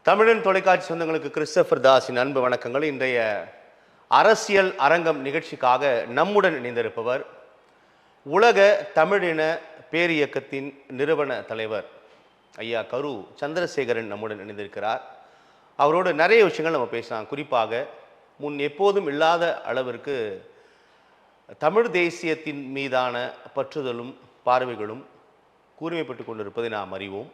தமிழன் தொலைக்காட்சி சொந்தங்களுக்கு கிறிஸ்டபர் தாஸின் அன்பு வணக்கங்கள். இன்றைய அரசியல் அரங்கம் நிகழ்ச்சிக்காக நம்முடன் இணைந்திருப்பவர் உலக தமிழின பேரியக்கத்தின் நிறுவன தலைவர் ஐயா கரு சந்திரசேகரன் நம்முடன் இணைந்திருக்கிறார். அவரோடு நிறைய விஷயங்கள் நம்ம பேசலாம். குறிப்பாக முன் எப்போதும் இல்லாத அளவிற்கு தமிழ் தேசியத்தின் மீதான பற்றுதலும் பார்வைகளும் கூர்மைப்பட்டு கொண்டிருப்பதை நாம் அறிவோம்.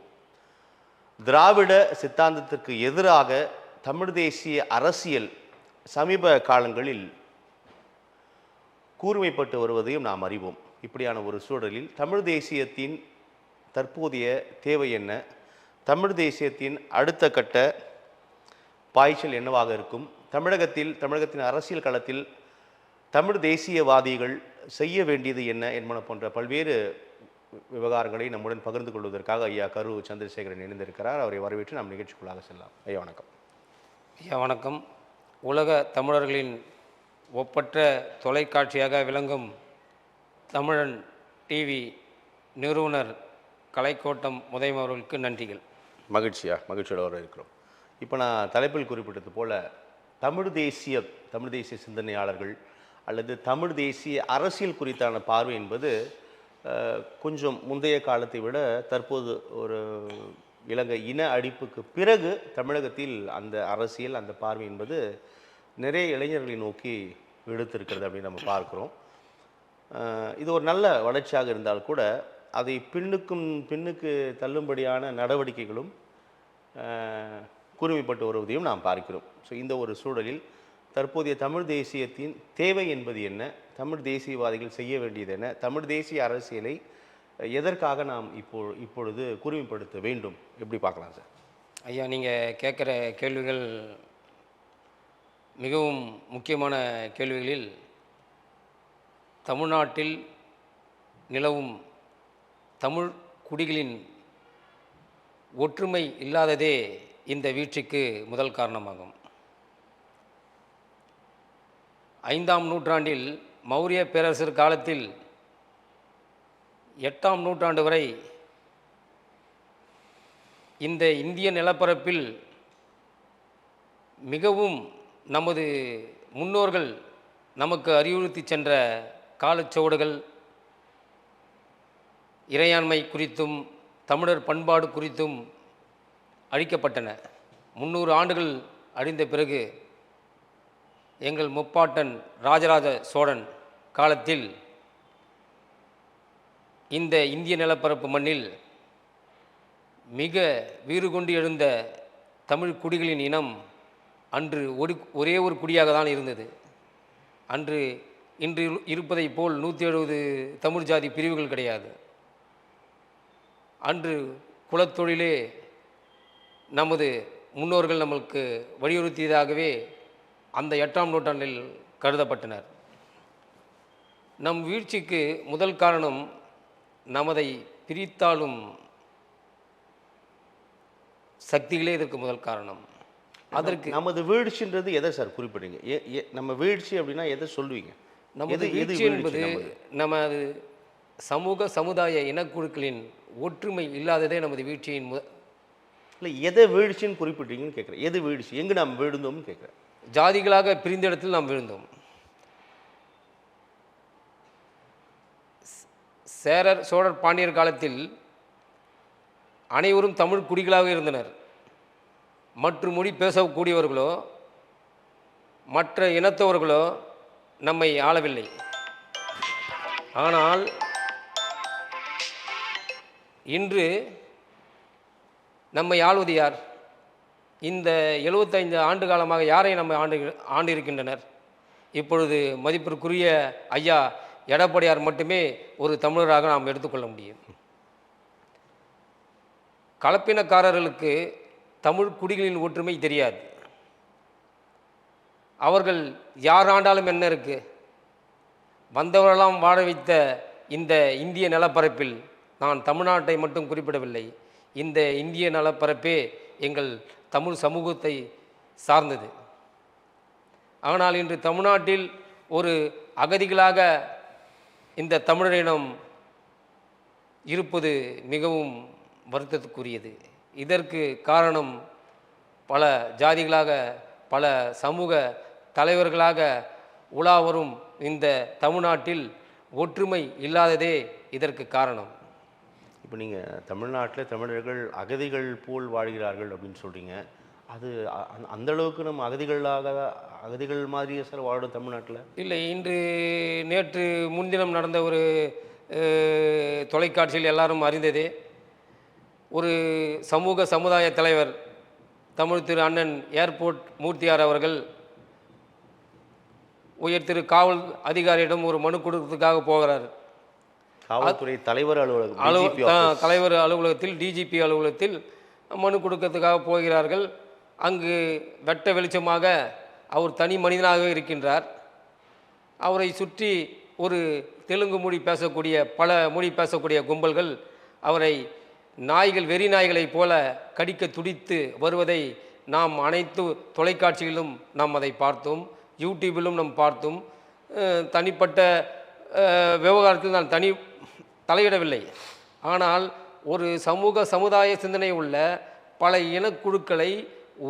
திராவிட சித்தாந்தத்திற்கு எதிராக தமிழ் தேசிய அரசியல் சமீப காலங்களில் கூர்மைப்பட்டு வருவதையும் நாம் அறிவோம். இப்படியான ஒரு சூழலில் தமிழ் தேசியத்தின் தற்போதைய தேவை என்ன, தமிழ் தேசியத்தின் அடுத்த கட்ட பாய்ச்சல் என்னவாக இருக்கும், தமிழகத்தின் அரசியல் களத்தில் தமிழ் தேசியவாதிகள் செய்ய வேண்டியது என்ன என்பன போன்ற பல்வேறு விவகாரங்களை நம்முடன் பகிர்ந்து கொள்வதற்காக ஐயா கரு சந்திரசேகரன் இணைந்திருக்கிறார். அவரை வரவேற்று நாம் நிகழ்ச்சிக்குள்ளாக செல்லலாம். ஐயா வணக்கம். ஐயா வணக்கம். உலக தமிழர்களின் ஒப்பற்ற தொலைக்காட்சியாக விளங்கும் தமிழன் டிவி நிறுவனர் கலைக்கோட்டம் உதயம் அவர்களுக்கு நன்றிகள். மகிழ்ச்சியோடு வர இருக்கிறோம். இப்போ நான் தலைப்பில் குறிப்பிட்டது போல தமிழ் தேசிய சிந்தனையாளர்கள் அல்லது தமிழ் தேசிய அரசியல் குறித்தான பார்வை என்பது கொஞ்சம் முந்தைய காலத்தை விட தற்போது ஒரு இலங்கை இன அழிப்புக்கு பிறகு தமிழகத்தில் அந்த அரசியல் அந்த பார்வை என்பது நிறைய இளைஞர்களை நோக்கி எடுத்திருக்கிறது அப்படின்னு நம்ம பார்க்குறோம். இது ஒரு நல்ல வளர்ச்சியாக இருந்தால் கூட அதை பின்னுக்கு தள்ளும்படியான நடவடிக்கைகளும் கூர்மைப்பட்டு வருவதையும் நாம் பார்க்கிறோம். ஸோ இந்த ஒரு சூழலில் தற்போதைய தமிழ் தேசியத்தின் தேவை என்பது என்ன, தமிழ் தேசியவாதிகள் செய்ய வேண்டியது என்ன, தமிழ் தேசிய அரசியலை எதற்காக நாம் இப்பொழுது கூர்மைப்படுத்த வேண்டும், எப்படி பார்க்கலாம் சார்? ஐயா, நீங்கள் கேட்குற கேள்விகள் மிகவும் முக்கியமான கேள்விகளில் தமிழ்நாட்டில் நிலவும் தமிழ் குடிகளின் ஒற்றுமை இல்லாததே இந்த வீழ்ச்சிக்கு முதல் காரணமாகும். 5ஆம் நூற்றாண்டில் மௌரிய பேரரசர் காலத்தில் 8ஆம் நூற்றாண்டு வரை இந்த இந்திய நிலப்பரப்பில் மிகவும் நமது முன்னோர்கள் நமக்கு அறிவுறுத்தி சென்ற காலச்சுவடுகள் இறையாண்மை குறித்தும் தமிழர் பண்பாடு குறித்தும் அழிக்கப்பட்டன. 300 ஆண்டுகள் அழிந்த பிறகு எங்கள் முப்பாட்டன் ராஜராஜ சோழன் காலத்தில் இந்த இந்திய நிலப்பரப்பு மண்ணில் மிக வீறு கொண்டு எழுந்த தமிழ் குடிகளின் இனம் அன்று ஒரே ஒரு குடியாக தான் இருந்தது. இன்று இருப்பதை போல் 170 தமிழ் ஜாதி பிரிவுகள் கிடையாது. அன்று குலத்தொழிலே நமது முன்னோர்கள் நம்மளுக்கு வலியுறுத்தியதாகவே அந்த 8ஆம் நூற்றாண்டில் கருதப்பட்டனர். நம் வீழ்ச்சிக்கு முதல் காரணம் நமதை பிரித்தாளும் சக்திகளே இதற்கு முதல் காரணம். அதற்கு நமது வீழ்ச்சின்றது எதை சார் குறிப்பிடுங்க? நம்ம வீழ்ச்சி அப்படின்னா எதை சொல்லுவீங்க? நமது வீழ்ச்சி என்பது நமது சமூக சமுதாய இனக்குழுக்களின் ஒற்றுமை இல்லாததே நமது வீழ்ச்சியின் இல்லை, எதை வீழ்ச்சின்னு குறிப்பிட்டீங்கன்னு கேட்குறேன். எது வீழ்ச்சி, எங்கு நாம் விழுந்தோம்னு கேட்குறேன். ஜாதிகளாக பிரிந்த இடத்தில் நாம் விழுந்தோம். சேரர் சோழர் பாண்டியர் காலத்தில் அனைவரும் தமிழ் குடிகளாக இருந்தனர். மற்ற மொழி பேசக்கூடியவர்களோ மற்ற இனத்தவர்களோ நம்மை ஆளவில்லை. ஆனால் இன்று நம்மை ஆள்வது யார்? இந்த 75 ஆண்டு காலமாக யாரை நம்ம ஆண்டிருக்கின்றனர்? இப்பொழுது மதிப்பிற்குரிய ஐயா எடப்பாடியார் மட்டுமே ஒரு தமிழராக நாம் எடுத்துக்கொள்ள முடியும். கலப்பினக்காரர்களுக்கு தமிழ் குடிகளின் ஒற்றுமை தெரியாது. அவர்கள் யார் ஆண்டாலும் என்ன இருக்கு, வந்தவரெல்லாம் வாழ வைத்த இந்த இந்திய நிலப்பரப்பில் நான் தமிழ்நாட்டை மட்டும் குறிப்பிடவில்லை, இந்த இந்திய நிலப்பரப்பே எங்கள் தமிழ் சமூகத்தை சார்ந்தது. ஆனால் இன்று தமிழ்நாட்டில் ஒரு அகதிகளாக இந்த தமிழரினம் இருப்பது மிகவும் வருத்தத்துக்குரியது. இதற்கு காரணம் பல ஜாதிகளாக பல சமூக தலைவர்களாக உலா வரும் இந்த தமிழ்நாட்டில் ஒற்றுமை இல்லாததே இதற்கு காரணம். இப்போ நீங்கள் தமிழ்நாட்டில் தமிழர்கள் அகதிகள் போல் வாழ்கிறார்கள் அப்படின்னு சொல்கிறீங்க. அது அந்த அளவுக்கு நம்ம அகதிகள் மாதிரியே சார் வாழும் தமிழ்நாட்டில்? இல்லை, நேற்று முன்தினம் நடந்த ஒரு தொலைக்காட்சியில் எல்லாரும் அறிந்ததே, ஒரு சமுதாய தலைவர் தமிழ் திரு அண்ணன் ஏர்போர்ட் மூர்த்தியார் அவர்கள் உயர் திரு காவல் அதிகாரியிடம் ஒரு மனு கொடுக்கறதுக்காக போகிறார். காவல்துறை தலைவர் அலுவலகத்தில் டிஜிபி அலுவலகத்தில் மனு கொடுக்கறதுக்காக போகிறார்கள். அங்கு வெட்ட வெளிச்சமாக அவர் தனி மனிதனாக இருக்கின்றார். அவரை சுற்றி ஒரு தெலுங்கு மொழி பேசக்கூடிய பல மொழி பேசக்கூடிய கும்பல்கள் அவரை வெறி நாய்களைப் போல கடிக்க துடித்து வருவதை நாம் அனைத்து தொலைக்காட்சிகளிலும் நாம் அதை பார்த்தோம், யூடியூபிலும் நாம் பார்த்தோம். தனிப்பட்ட விவகாரத்தில் நான் தலையிடவில்லை. ஆனால் ஒரு சமுதாய சிந்தனை உள்ள பல இனக்குழுக்களை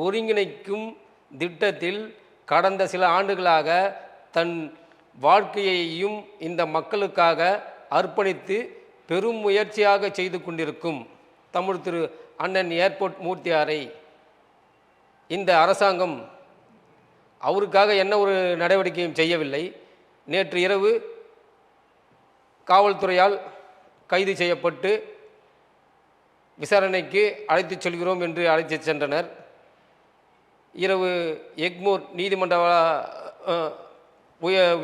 ஒருங்கிணைக்கும் திட்டத்தில் கடந்த சில ஆண்டுகளாக தன் வாழ்க்கையையும் இந்த மக்களுக்காக அர்ப்பணித்து பெரும் முயற்சியாக செய்து கொண்டிருக்கும் தமிழ் திரு அண்ணன் ஏர்போர்ட் மூர்த்தியாரை இந்த அரசாங்கம் அவருக்காக என்ன ஒரு நடவடிக்கையும் செய்யவில்லை. நேற்று இரவு காவல்துறையால் கைது செய்யப்பட்டு விசாரணைக்கு அழைத்துச் செல்கிறோம் என்று அழைத்துச் சென்றனர். இரவு எக்மோர் நீதிமன்ற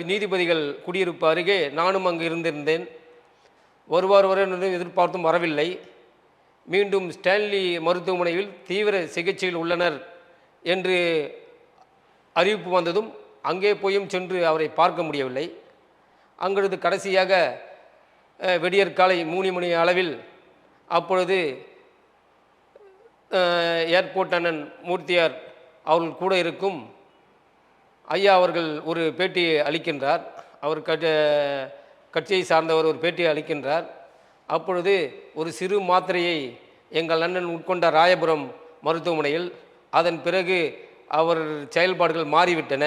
நீதிபதிகள் குடியிருப்பு அருகே நானும் அங்கு இருந்திருந்தேன். வருவார் எதிர்பார்த்தும் வரவில்லை. மீண்டும் ஸ்டான்லி மருத்துவமனையில் தீவிர சிகிச்சையில் உள்ளனர் என்று அறிவிப்பு வந்ததும் அங்கே போயும் சென்று அவரை பார்க்க முடியவில்லை. அங்கிருந்து கடைசியாக விடியற் காலை 3 மணி அளவில் அப்பொழுது ஏர்போர்ட் அண்ணன் மூர்த்தியார் அவர்கள் கூட இருக்கும் ஐயா அவர்கள் ஒரு பேட்டியை அளிக்கின்றார். அவர் கட்சியை சார்ந்தவர் ஒரு பேட்டியை அளிக்கின்றார். அப்பொழுது ஒரு சிறு மாத்திரையை எங்கள் அண்ணன் உட்கொண்ட ராயபுரம் மருத்துவமனையில், அதன் பிறகு அவர் செயல்பாடுகள் மாறிவிட்டன.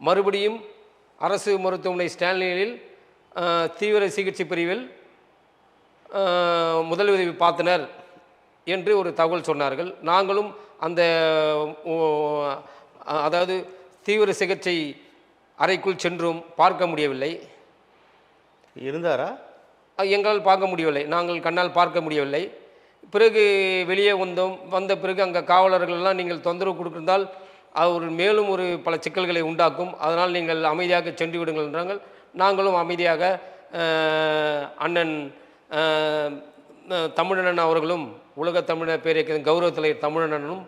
மறுபடியும் அரசு மருத்துவமனை ஸ்டான்லியில் தீவிர சிகிச்சை பிரிவில் முதலுதவி பார்த்தனர் என்று ஒரு தகவல் சொன்னார்கள். நாங்களும் அந்த அதாவது தீவிர சிகிச்சை அறைக்குள் சென்றும் பார்க்க முடியவில்லை. இருந்தாரா? எங்களால் பார்க்க முடியவில்லை, நாங்கள் கண்ணால் பார்க்க முடியவில்லை. பிறகு வெளியே வந்த பிறகு அங்கே காவலர்கள்லாம் நீங்கள் தொந்தரவு கொடுத்திருந்தால் அவர் மேலும் ஒரு பல சிக்கல்களை உண்டாக்கும், அதனால் நீங்கள் அமைதியாக சென்று விடுங்கள் என்றார்கள். நாங்களும் அமைதியாக அண்ணன் தமிழண்ணன் அவர்களும் உலக தமிழர் பேரியக்க கௌரவ தலைவர் தமிழண்ணனும்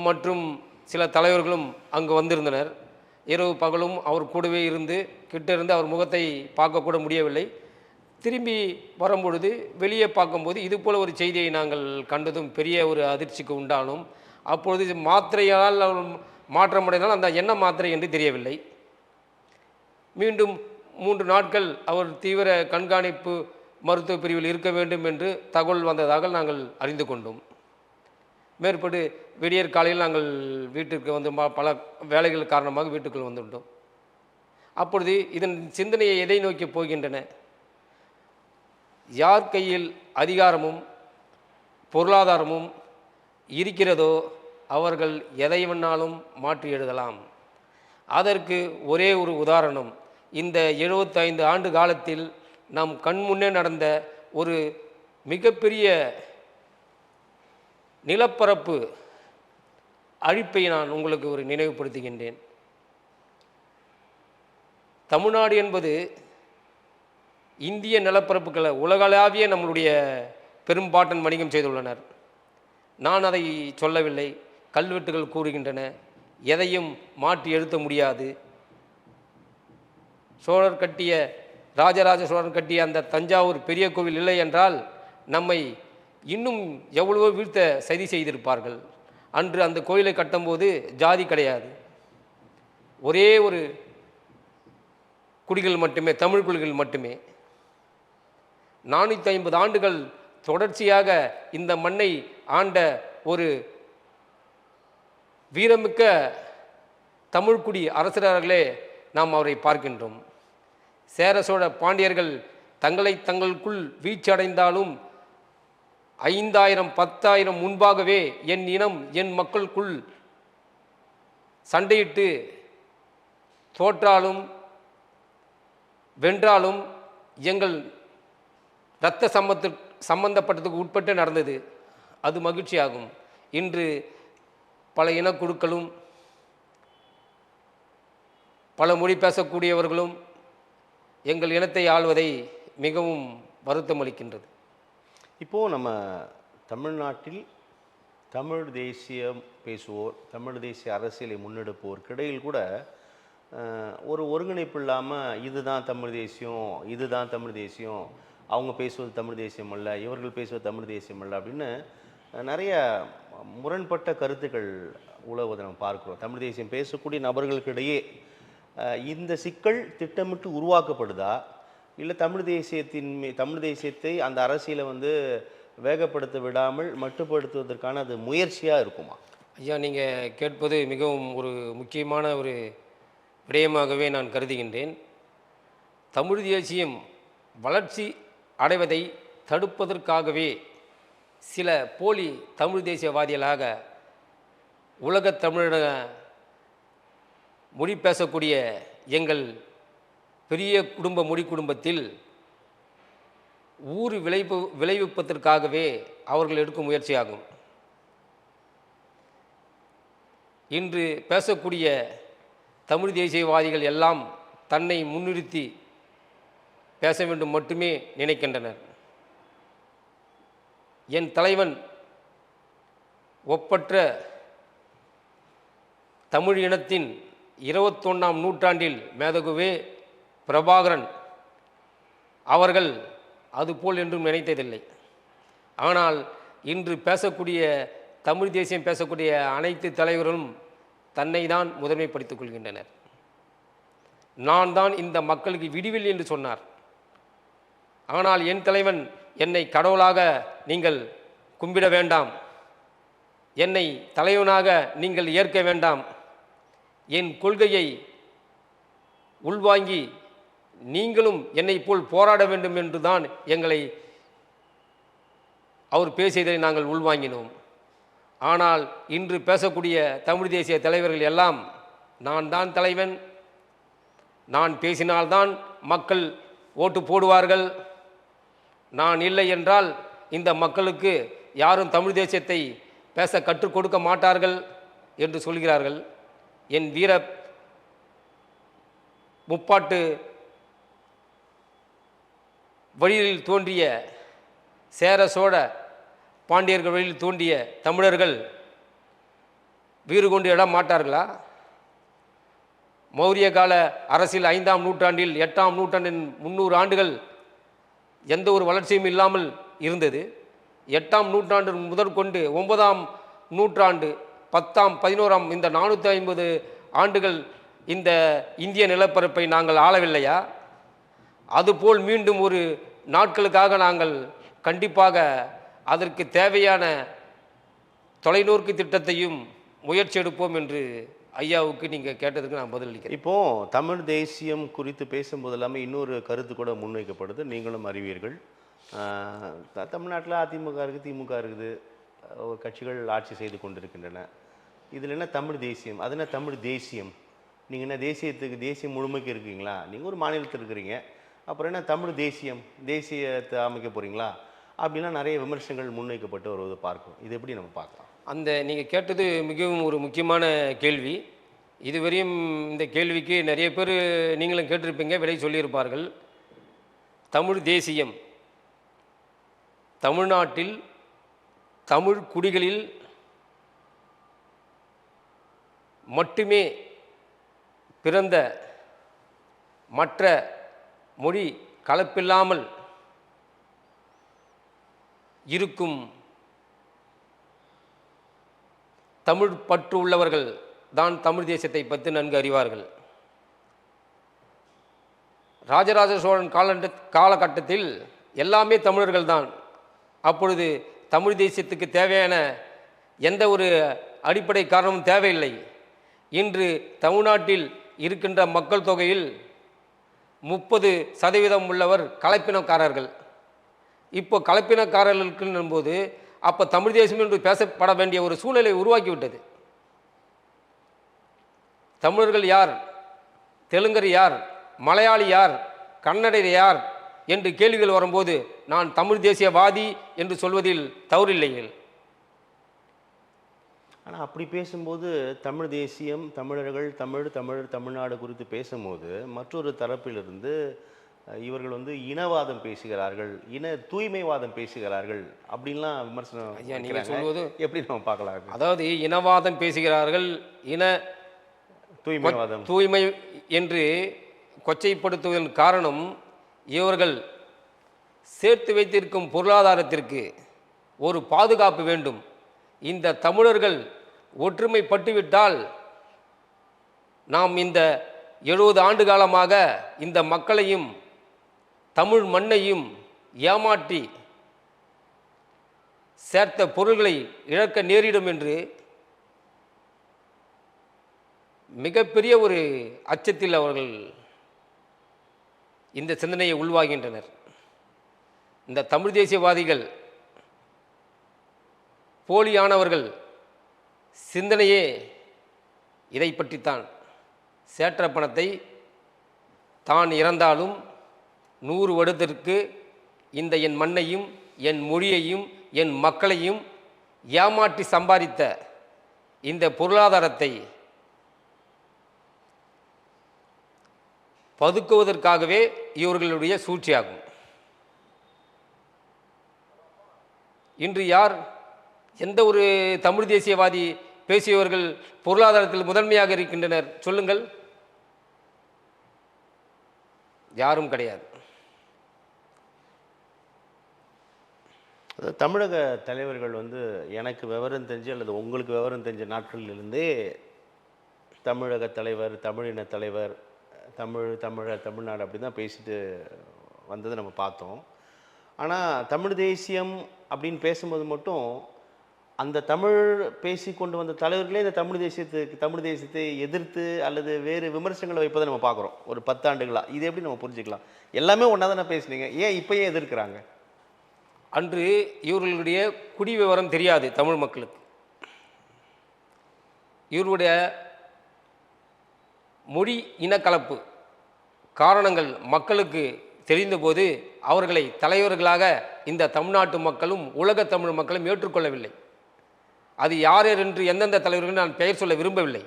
மற்றும் சில தலைவர்களும் அங்கு வந்திருந்தனர். இரவு பகலும் அவர் கூடவே இருந்து அவர் முகத்தை பார்க்கக்கூட முடியவில்லை. திரும்பி வரும்பொழுது வெளியே பார்க்கும்போது இதுபோல் ஒரு செய்தியை நாங்கள் கண்டதும் பெரிய ஒரு அதிர்ச்சிக்கு உண்டானோம். அப்பொழுது மாத்திரையால் மாற்றமடைந்தால் அந்த என்ன மாத்திரை என்று தெரியவில்லை. மீண்டும் 3 நாட்கள் அவர் தீவிர கண்காணிப்பு மருத்துவ பிரிவில் இருக்க வேண்டும் என்று தகவல் வந்ததாக நாங்கள் அறிந்து கொண்டோம். மேற்பட்டு விடியற் காலையில் நாங்கள் வீட்டுக்கு வந்து பல வேலைகள் காரணமாக வீட்டுக்குள் வந்துவிட்டோம். அப்பொழுது இதன் சிந்தனையை எதை நோக்கி போகின்றன? யார் கையில் அதிகாரமும் பொருளாதாரமும் இருக்கிறதோ அவர்கள் எதை வேணாலும் மாற்றி எழுதலாம். அதற்கு ஒரே ஒரு உதாரணம், இந்த 75 ஆண்டு காலத்தில் நம் கண்முன்னே நடந்த ஒரு மிகப்பெரிய நிலப்பரப்பு அழிப்பை நான் உங்களுக்கு ஒரு நினைவுபடுத்துகின்றேன். தமிழ்நாடு என்பது இந்திய நிலப்பரப்புகளை உலகளாவிய நம்மளுடைய பெரும்பாட்டன் வணிகம் செய்துள்ளனர். நான் அதை சொல்லவில்லை, கல்வெட்டுகள் கூறுகின்றன. எதையும் மாற்றி எழுத முடியாது. ராஜராஜ சோழர் கட்டிய அந்த தஞ்சாவூர் பெரிய கோவில் இல்லை என்றால் நம்மை இன்னும் எவ்வளவோ வீழ்த்த சதி செய்திருப்பார்கள். அன்று அந்த கோயிலை கட்டும்போது ஜாதி கிடையாது, ஒரே ஒரு குடிகள் மட்டுமே, தமிழ் குடிகள் மட்டுமே. 450 ஆண்டுகள் தொடர்ச்சியாக இந்த மண்ணை ஆண்ட ஒரு வீரமிக்க தமிழ்குடி அரசர்களே நாம் அவரை பார்க்கின்றோம். சேர சோழ பாண்டியர்கள் தங்களுக்குள் வீழ்ச்சியடைந்தாலும் 5000 10,000 முன்பாகவே என் இனம் என் மக்களுக்குள் சண்டையிட்டு தோற்றாலும் வென்றாலும் எங்கள் இரத்த சம்பந்தப்பட்டதுக்கு உட்பட்டு நடந்தது. அது மகிழ்ச்சியாகும். இன்று பல இனக்குழுக்களும் பல மொழி பேசக்கூடியவர்களும் எங்கள் இனத்தை ஆள்வதை மிகவும் வருத்தம் அளிக்கின்றது. இப்போது நம்ம தமிழ்நாட்டில் தமிழ் தேசியம் பேசுவோர், தமிழ் தேசிய அரசியலை முன்னெடுப்போருக்கிடையில் கூட ஒரு ஒருங்கிணைப்பு இல்லாமல் இதுதான் தமிழ் தேசியம், இதுதான் தமிழ் தேசியம், அவங்க பேசுவது தமிழ் தேசியம் அல்ல, இவர்கள் பேசுவது தமிழ் தேசியம் அல்ல அப்படின்னு நிறைய முரண்பட்ட கருத்துக்கள் உலவுவதை நம்ம பார்க்குறோம். தமிழ் தேசியம் பேசக்கூடிய நபர்களுக்கிடையே இந்த சிக்கல் திட்டமிட்டு உருவாக்கப்படுதா, இல்லை தமிழ் தேசியத்தை அந்த அரசியலை வேகப்படுத்த விடாமல் மட்டுப்படுத்துவதற்கான அது முயற்சியாக இருக்குமா? ஐயா, நீங்கள் கேட்பது மிகவும் ஒரு முக்கியமான ஒரு விடயமாகவே நான் கருதுகின்றேன். தமிழ் தேசியம் வளர்ச்சி அடைவதை தடுப்பதற்காகவே சில போலி தமிழ் தேசியவாதிகளாக உலகத் தமிழக மொழி பேசக்கூடிய எங்கள் பெரிய மொழி குடும்பத்தில் ஊறு விளைவிப்பதற்காகவே அவர்கள் எடுக்கும் முயற்சியாகும். இன்று பேசக்கூடிய தமிழ் தேசியவாதிகள் எல்லாம் தன்னை முன்னிறுத்தி பேச வேண்டும் மட்டுமே நினைக்கின்றனர். என் தலைவன் ஒப்பற்ற தமிழ் இனத்தின் 21ஆம் நூற்றாண்டில் மேதகுவே பிரபாகரன் அவர்கள் அதுபோல் என்றும் நினைத்ததில்லை. ஆனால் இன்று பேசக்கூடிய தமிழ் தேசியம் பேசக்கூடிய அனைத்து தலைவர்களும் தன்னை தான் முதன்மைப்படுத்திக் கொள்கின்றனர். நான் தான் இந்த மக்களுக்கு விடிவில் என்று சொன்னார். ஆனால் என் தலைவன் என்னை கடவுளாக நீங்கள் கும்பிட வேண்டாம், என்னை தலைவனாக நீங்கள் ஏற்க வேண்டாம், என் கொள்கையை உள்வாங்கி நீங்களும் என்னை போல் போராட வேண்டும் என்று தான் எங்களை அவர் பேசியதை நாங்கள் உள்வாங்கினோம். ஆனால் இன்று பேசக்கூடிய தமிழ் தேசிய தலைவர்கள் எல்லாம் நான் தான் தலைவன், நான் பேசினால்தான் மக்கள் ஓட்டு போடுவார்கள், நான் இல்லை என்றால் இந்த மக்களுக்கு யாரும் தமிழ் தேசியத்தை பேச கற்றுக் கொடுக்க மாட்டார்கள் என்று சொல்கிறார்கள். என் வீர முப்பாட்டு வழியில் தோன்றிய சேர சோழ பாண்டியர்கள் வழியில் தோன்றிய தமிழர்கள் வீறு கொண்டு இடம் மாட்டார்களா? மௌரிய கால அரசில் 5ஆம் நூற்றாண்டில் 8ஆம் நூற்றாண்டின் 300 ஆண்டுகள் எந்த ஒரு வளர்ச்சியும் இல்லாமல் இருந்தது. 8ஆம் நூற்றாண்டு முதற்கொண்டு 9ஆம் நூற்றாண்டு 10ஆம் 11ஆம் இந்த 450 ஆண்டுகள் இந்த இந்திய நிலப்பரப்பை நாங்கள் ஆளவில்லையா? அதுபோல் மீண்டும் ஒரு நாட்களுக்காக நாங்கள் கண்டிப்பாக அதற்கு தேவையான தொலைநோக்கு திட்டத்தையும் முயற்சி எடுப்போம் என்று ஐயாவுக்கு நீங்கள் கேட்டதுக்கு நான் பதிலளிக்கிறேன். இப்போது தமிழ் தேசியம் குறித்து பேசும்போது எல்லாமே இன்னொரு கருத்து கூட முன்வைக்கப்படுது, நீங்களும் அறிவீர்கள். தமிழ்நாட்டில் அதிமுக இருக்குது, திமுக இருக்குது, கட்சிகள் ஆட்சி செய்து கொண்டிருக்கின்றன. இதில் என்ன தமிழ் தேசியம், அது என்ன தமிழ் தேசியம்? நீங்கள் என்ன தேசியம் முழுமைக்கு இருக்கீங்களா? நீங்கள் ஒரு மாநிலத்தில் இருக்கிறீங்க, அப்புறம் என்ன தமிழ் தேசியத்தை அமைக்க போகிறீங்களா அப்படின்லாம் நிறைய விமர்சனங்கள் முன்வைக்கப்பட்டு வருவதை பார்க்கும். இது எப்படி நம்ம பார்க்கலாம்? அந்த நீங்கள் கேட்டது மிகவும் ஒரு முக்கியமான கேள்வி. இதுவரையும் இந்த கேள்விக்கு நிறைய பேர் நீங்களும் கேட்டிருப்பீங்க, விடை சொல்லியிருப்பார்கள். தமிழ் தேசியம் தமிழ்நாட்டில் தமிழ் குடிகளில் மட்டுமே பிறந்த மற்ற மொழி கலப்பில்லாமல் இருக்கும் தமிழ் பற்று உள்ளவர்கள் தான் தமிழ் தேசியத்தை பற்றி நன்கு அறிவார்கள். ராஜராஜ சோழன் காலகட்டத்தில் எல்லாமே தமிழர்கள் தான். அப்பொழுது தமிழ் தேசியத்துக்கு தேவையான எந்த ஒரு அடிப்படை காரணமும் தேவையில்லை. இன்று தமிழ்நாட்டில் இருக்கின்ற மக்கள் தொகையில் 30% உள்ளவர் கலப்பினக்காரர்கள். இப்போ கலப்பினக்காரர்களுக்கு போது அப்போ தமிழ் தேசம் என்று பேசப்பட வேண்டிய ஒரு சூழ்நிலை உருவாக்கிவிட்டது. தமிழர்கள் யார், தெலுங்கர் யார், மலையாளி யார், கன்னடர் யார் என்று கேள்விகள் வரும்போது நான் தமிழ் தேசியவாதி என்று சொல்வதில் தவறில்லைகள். ஆனால் அப்படி பேசும்போது தமிழ் தேசியம், தமிழர்கள், தமிழ்நாடு குறித்து பேசும்போது மற்றொரு தரப்பிலிருந்து இவர்கள் வந்து இனவாதம் பேசுகிறார்கள், இன தூய்மைவாதம் பேசுகிறார்கள் அப்படின்லாம் விமர்சனம். ஐயா, நீங்கள் சொல்வது எப்படி நம்ம பார்க்கலாம்? அதாவது இனவாதம் பேசுகிறார்கள், இன தூய்மைவாதம், தூய்மை என்று கொச்சைப்படுத்துவதன் காரணம் இவர்கள் சேர்த்து வைத்திருக்கும் பொருளாதாரத்திற்கு ஒரு பாதுகாப்பு வேண்டும். இந்த தமிழர்கள் ஒற்றுமைப்பட்டுவிட்டால் நாம் இந்த 70 ஆண்டு காலமாக இந்த மக்களையும் தமிழ் மண்ணையும் ஏமாற்றி சேர்த்த பொருள்களை இழக்க நேரிடும் என்று மிகப்பெரிய ஒரு அச்சத்தில் அவர்கள் இந்த சிந்தனையை உள்வாகின்றனர். இந்த தமிழ் தேசியவாதிகள் போலியானவர்கள் சிந்தனையே இதை பற்றித்தான். சேற்ற பணத்தை தான் இறந்தாலும் 100 வருடத்திற்கு இந்த என் மண்ணையும் என் மொழியையும் என் மக்களையும் ஏமாற்றி சம்பாதித்த இந்த பொருளாதாரத்தை பதுக்குவதற்காகவே இவர்களுடைய சூழ்ச்சியாகும். இன்று யார், எந்த ஒரு தமிழ் தேசியவாதி பேசியவர்கள் பொருளாதாரத்தில் முதன்மையாக இருக்கின்றனர் சொல்லுங்கள்? யாரும் கிடையாது. தமிழக தலைவர்கள் வந்து எனக்கு விவரம் தெரிஞ்சு அல்லது உங்களுக்கு விவரம் தெரிஞ்ச நாட்களிலிருந்தே தமிழக தலைவர், தமிழின தலைவர், தமிழ்நாடு அப்படி தான் பேசிட்டு வந்ததை நம்ம பார்த்தோம். ஆனால் தமிழ் தேசியம் அப்படின்னு பேசும்போது மட்டும் அந்த தமிழ் பேசி கொண்டு வந்த தலைவர்களே இந்த தமிழ் தேசியத்தை எதிர்த்து அல்லது வேறு விமர்சனங்களை வைப்பதை நம்ம பார்க்குறோம் ஒரு 10 ஆண்டுகளாக. இது எப்படி நம்ம புரிஞ்சுக்கலாம்? எல்லாமே ஒன்றா தானே பேசுனீங்க, ஏன் இப்போயே எதிர்க்கிறாங்க? அன்று இவர்களுடைய குடி விவரம் தெரியாது தமிழ் மக்களுக்கு. இவருடைய மொழி இனக்கலப்பு காரணங்கள் மக்களுக்கு தெரிந்தபோது அவர்களை தலைவர்களாக இந்த தமிழ்நாட்டு மக்களும் உலக தமிழ் மக்களும் ஏற்றுக்கொள்ளவில்லை. அது யார் என்று எந்தெந்த தலைவர்கள் நான் பெயர் சொல்ல விரும்பவில்லை.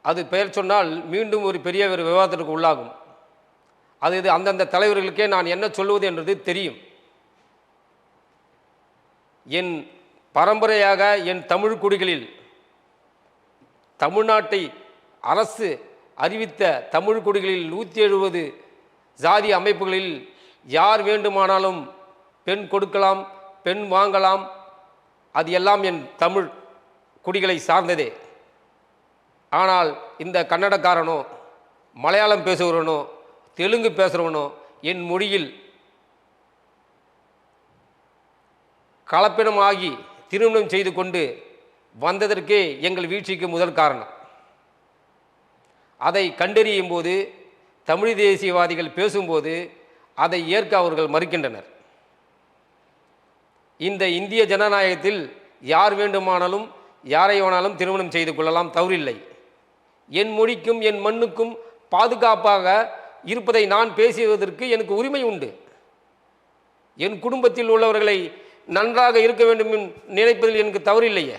அது பெயர் சொன்னால் மீண்டும் ஒரு பெரிய ஒரு விவாதத்திற்கு உள்ளாகும். அது அந்தந்த தலைவர்களுக்கே நான் என்ன சொல்லுவது என்றது தெரியும். என் பரம்பரையாக என் தமிழ் குடிகளில் தமிழ்நாட்டை அரசு அறிவித்த தமிழ் குடிகளில் 170 ஜாதி அமைப்புகளில் யார் வேண்டுமானாலும் பெண் கொடுக்கலாம், பெண் வாங்கலாம். அது எல்லாம் என் தமிழ் குடிகளை சார்ந்ததே. ஆனால் இந்த கன்னடக்காரனோ, மலையாளம் பேசுகிறவனோ, தெலுங்கு பேசுகிறவனோ என் மொழியில் கலப்பினமாகி திருமணம் செய்து கொண்டு வந்ததற்கே எங்கள் வீழ்ச்சிக்கு முதல் காரணம். அதை கண்டறியும் போது தமிழ் தேசியவாதிகள் பேசும்போது அதை ஏற்க அவர்கள் மறுக்கின்றனர். இந்த இந்திய ஜனநாயகத்தில் யார் வேண்டுமானாலும் யாரை வேணாலும் திருமணம் செய்து கொள்ளலாம், தவறில்லை. என் மொழிக்கும் என் மண்ணுக்கும் பாதுகாப்பாக இருப்பதை நான் பேசுவதற்கு எனக்கு உரிமை உண்டு. என் குடும்பத்தில் உள்ளவர்களை நன்றாக இருக்க வேண்டும் நினைப்பதில் எனக்கு தவறில்லையே.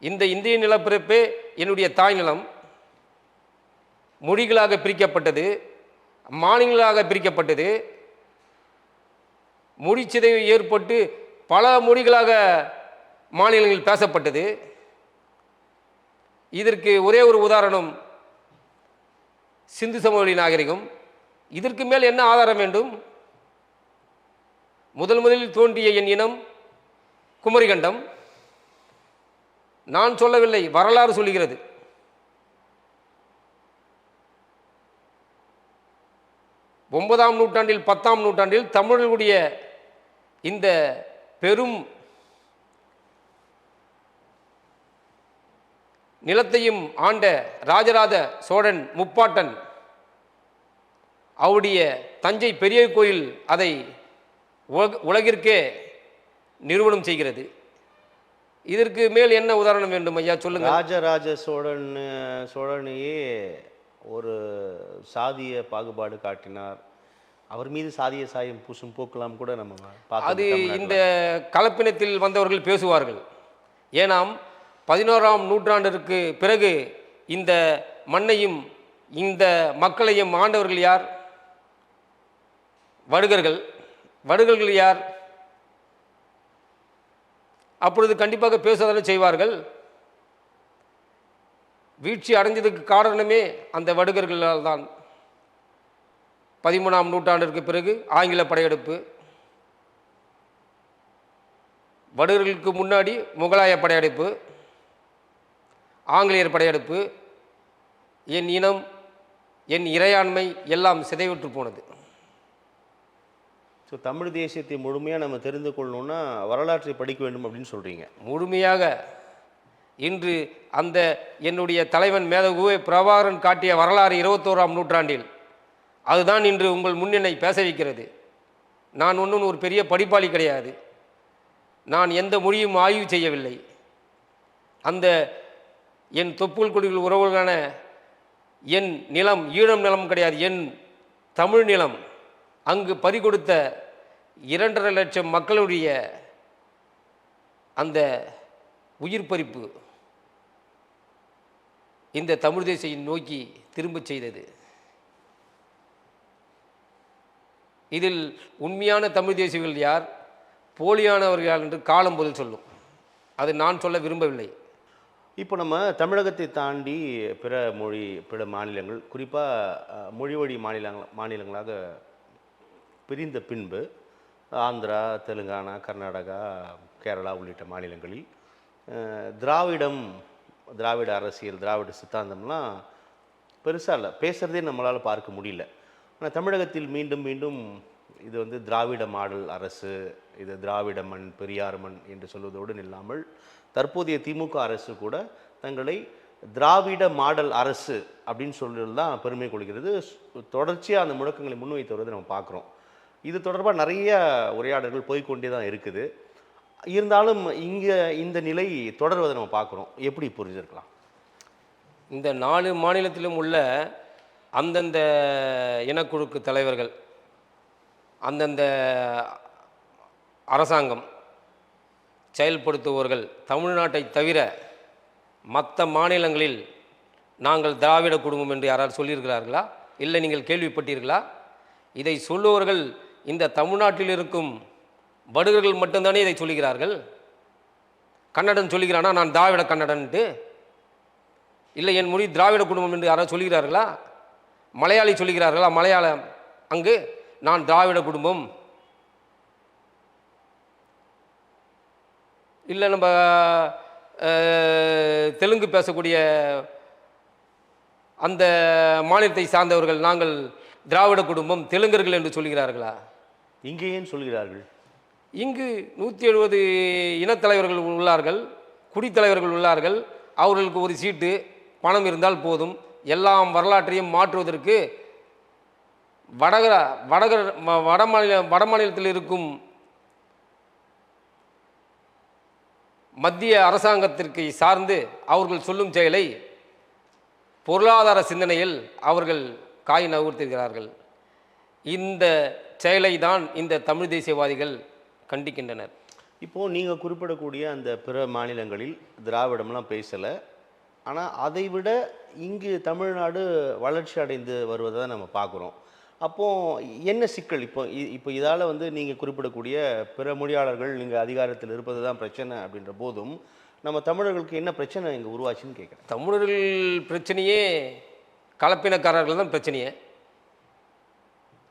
இந்த இந்திய நிலப்பரப்பே என்னுடைய தாய் நிலம். மொழிகளாக பிரிக்கப்பட்டது, மாநிலங்களாக பிரிக்கப்பட்டது, மொழி சிதைவு ஏற்பட்டு பல மொழிகளாக மாநிலங்களில் பேசப்பட்டது. இதற்கு ஒரே ஒரு உதாரணம் சிந்து சமவெளி நாகரிகம். இதற்கு மேல் என்ன ஆதாரம் வேண்டும்? முதலில் தோன்றிய என் இனம் குமரிகண்டம். நான் சொல்லவில்லை, வரலாறு சொல்லுகிறது. 9ஆம் நூற்றாண்டில் 10ஆம் நூற்றாண்டில் தமிழர்களுடைய இந்த பெரும் நிலத்தையும் ஆண்ட ராஜராஜ சோழன் முப்பாட்டன் அவருடைய தஞ்சை பெரிய கோயில் அதை உலகிற்கே நிறுவனம் செய்கிறது. இதற்கு மேல் என்ன உதாரணம் வேண்டும் ஐயா, சொல்லுங்க. ராஜராஜ சோழனையே ஒரு சாதிய பாகுபாடு காட்டினார், அவர் மீது சாதிய சாயம் பூசும் போக்கலாம் கூட நம்ம பார்த்தோம். அது இந்த கலப்பினத்தில் வந்தவர்கள் பேசுவார்கள். ஏனாம் 11ஆம் நூற்றாண்டிற்கு பிறகு இந்த மண்ணையும் இந்த மக்களையும் ஆண்டவர்கள் யார்? வடுகர்கள். வடுகர்கள் யார்? அப்பொழுது கண்டிப்பாக பேசுவதான செய்வார்கள். வீழ்ச்சி அடைஞ்சதுக்கு காரணமே அந்த வடுகர்களால் தான். 13ஆம் நூற்றாண்டிற்கு பிறகு ஆங்கில படையெடுப்பு, வடுகர்களுக்கு முன்னாடி முகலாய படையெடுப்பு, ஆங்கிலேயர் படையெடுப்பு, என் இனம் என் இறையாண்மை எல்லாம் சிதைவுற்று போனது. ஸோ தமிழ் தேசியத்தை முழுமையாக நம்ம தெரிந்து கொள்ளணும்னா வரலாற்றை படிக்க வேண்டும் அப்படின்னு சொல்கிறீங்க. முழுமையாக இன்று அந்த என்னுடைய தலைவன் மேதகுவே பிரபாகரன் காட்டிய வரலாறு 21ஆம் நூற்றாண்டில் அதுதான் இன்று உங்கள் முன்னணி பேச வைக்கிறது. நான் ஒன்றும் ஒரு பெரிய படிப்பாளி கிடையாது. நான் எந்த மொழியும் ஆய்வு செய்யவில்லை. அந்த என் தொப்புள் குடிகள் உறவுகளான என் நிலம் ஈழம் நிலம் கிடையாது, என் தமிழ் நிலம். அங்கு பறிகொடுத்த 2.5 லட்சம் மக்களுடைய அந்த உயிர் பறிப்பு இந்த தமிழ் தேசியை நோக்கி திரும்பச் செய்தது. இதில் உண்மையான தமிழ் தேசியர்கள் யார், போலியானவர்கள் யார் என்று காலம் பதில் சொல்லும். அது நான் சொல்ல விரும்பவில்லை. இப்போ நம்ம தமிழகத்தை தாண்டி பிற மாநிலங்கள், குறிப்பாக மொழி வழி மாநிலங்களாக பிரிந்த பின்பு ஆந்திரா, தெலுங்கானா, கர்நாடகா, கேரளா உள்ளிட்ட மாநிலங்களில் திராவிட அரசியல், திராவிட சித்தாந்தம்லாம் பெருசாக இல்லை, பேசுகிறதே நம்மளால் பார்க்க முடியல. ஆனால் தமிழகத்தில் மீண்டும் மீண்டும் இது வந்து திராவிட மாடல் அரசு, இது திராவிட மண், பெரியார் மண் என்று சொல்வதோடு நில்லாமல் தற்போதைய திமுக அரசு கூட தங்களை திராவிட மாடல் அரசு அப்படின்னு சொல்கிறது தான் பெருமை கொள்கிறது. தொடர்ச்சியாக அந்த முழக்கங்களை முன்வைத்து வருவதை நம்ம பார்க்குறோம். இது தொடர்பாக நிறைய உரையாடல்கள் போய்கொண்டே தான் இருக்குது. இருந்தாலும் இங்கே இந்த நிலை தொடர்வதை நம்ம பார்க்குறோம். எப்படி புரிஞ்சிருக்கலாம்? இந்த 4 மாநிலத்திலும் உள்ள அந்தந்த இனக்குழுக்கு தலைவர்கள், அந்தந்த அரசாங்கம் செயல்படுத்துபவர்கள் தமிழ்நாட்டை தவிர மற்ற மாநிலங்களில் நாங்கள் திராவிட குடும்பம் என்று யாராவது சொல்லியிருக்கிறார்களா? இல்லை நீங்கள் கேள்விப்பட்டீர்களா? இதை சொல்லுவவர்கள் இந்த தமிழ்நாட்டில் இருக்கும் வடுகர்கள் மட்டும்தானே இதை சொல்லுகிறார்கள். கன்னடன் சொல்லுகிறானா நான் திராவிட கன்னடன்ட்டு? இல்லை என் மொழி திராவிட குடும்பம் என்று யாராவது சொல்லுகிறார்களா? மலையாளி சொல்லுகிறார்களா? மலையாளம் அங்கு நான் திராவிட குடும்பம். இல்லை நம்ம தெலுங்கு பேசக்கூடிய அந்த மாநிலத்தை சார்ந்தவர்கள் நாங்கள் திராவிட குடும்பம் தெலுங்கர்கள் என்று சொல்கிறார்களா? இங்கே ஏன் சொல்கிறார்கள்? இங்கு 170 இனத்தலைவர்கள் உள்ளார்கள், குடித்தலைவர்கள் உள்ளார்கள். அவர்களுக்கு ஒரு சீட்டு பணம் இருந்தால் போதும். எல்லாம் வரலாற்றையும் மாற்றுவதற்கு வட மாநிலத்தில் இருக்கும் மத்திய அரசாங்கத்திற்கு சார்ந்து அவர்கள் சொல்லும் செயலை பொருளாதார சிந்தனையில் அவர்கள் காய் நகர்த்துகிறார்கள். இந்த செயலை தான் இந்த தமிழ் தேசியவாதிகள் கண்டிக்கின்றனர். இப்போது நீங்கள் குறிப்பிடக்கூடிய அந்த பிற மாநிலங்களில் திராவிடம்லாம் பேசலை, ஆனால் அதை விட இங்கு தமிழ்நாடு வளர்ச்சி அடைந்து வருவதை தான் நம்ம பார்க்குறோம். அப்போது என்ன சிக்கல்? இப்போ இதால் வந்து நீங்கள் குறிப்பிடக்கூடிய பிற மொழியாளர்கள் நீங்கள் அதிகாரத்தில் இருப்பது தான் பிரச்சனை அப்படின்ற போதும் நம்ம தமிழர்களுக்கு என்ன பிரச்சனை இங்கே உருவாச்சுன்னு கேட்குறேன். தமிழர்கள் பிரச்சனையே கலப்பினக்காரர்கள் தான் பிரச்சனையே.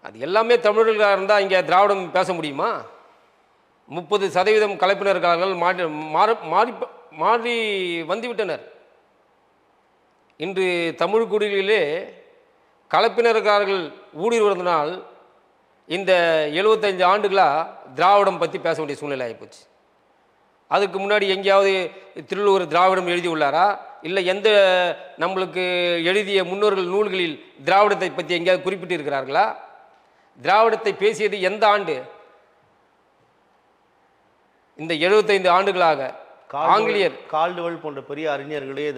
அது எல்லாமே தமிழர்களாக இருந்தால் இங்கே திராவிடம் பேச முடியுமா? 30% கலப்பினர்கள் மாறி வந்துவிட்டனர். இன்று தமிழ் குடிகளிலே கலப்பினர்கள் ஊடுருவதனால் இந்த 75 ஆண்டுகளாக திராவிடம் பற்றி பேச வேண்டிய சூழ்நிலை ஆகிப்போச்சு. அதுக்கு முன்னாடி எங்கேயாவது திருவள்ளுவர் திராவிடம் எழுதி உள்ளாரா, இல்லை எந்த நம்மளுக்கு எழுதிய முன்னோர்கள் நூல்களில் திராவிடத்தை பற்றி எங்கேயாவது குறிப்பிட்டு இருக்கிறார்களா? திராவிடத்தை பேசியது எந்த ஆண்டு? இந்த 75 ஆண்டுகளாக ஆங்கிலேயர் கால்டுவெல் போன்ற பெரிய அறிஞர்களே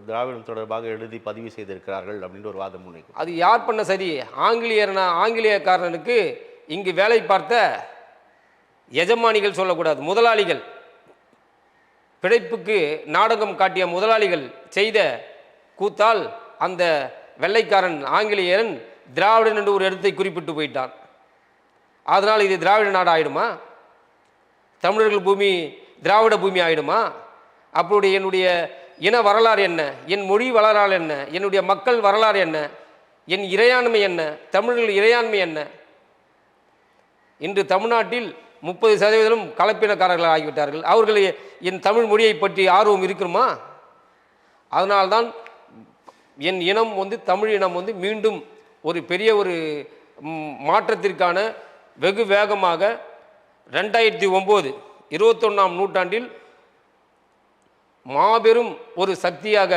திராவிடம் தொடர்பாக எழுதி பதிவு செய்திருக்கிறார்கள் அப்படின்ற ஒரு வாதம் முன்வைக்கும். அது யார் பண்ண சரி? ஆங்கிலேயக்காரனுக்கு இங்கு வேலை பார்த்த எஜமானிகள் சொல்லக்கூடாது, முதலாளிகள், பிழைப்புக்கு நாடகம் காட்டிய முதலாளிகள் செய்த கூத்தால் அந்த வெள்ளைக்காரன் ஆங்கிலேயரன் திராவிடன் என்று ஒரு இடத்தை குறிப்பிட்டு போயிட்டான். அதனால் இது திராவிட நாடு ஆயிடுமா? தமிழர்கள் பூமி திராவிட பூமி ஆயிடுமா? அப்படி என்னுடைய இன வரலாறு என்ன, என் மொழி வரலாறு என்ன, என்னுடைய மக்கள் வரலாறு என்ன, என் இறையாண்மை என்ன, தமிழர்கள் இறையாண்மை என்ன? இன்று தமிழ்நாட்டில் 30% கலப்பினக்காரர்கள் ஆகிவிட்டார்கள். அவர்கள் என் தமிழ் மொழியை பற்றி ஆர்வம் இருக்குமா? அதனால்தான் என் இனம் தமிழ் இனம் மீண்டும் ஒரு பெரிய ஒரு மாற்றத்திற்கான வெகு வேகமாக 2009 21ஆம் நூற்றாண்டில் மாபெரும் ஒரு சக்தியாக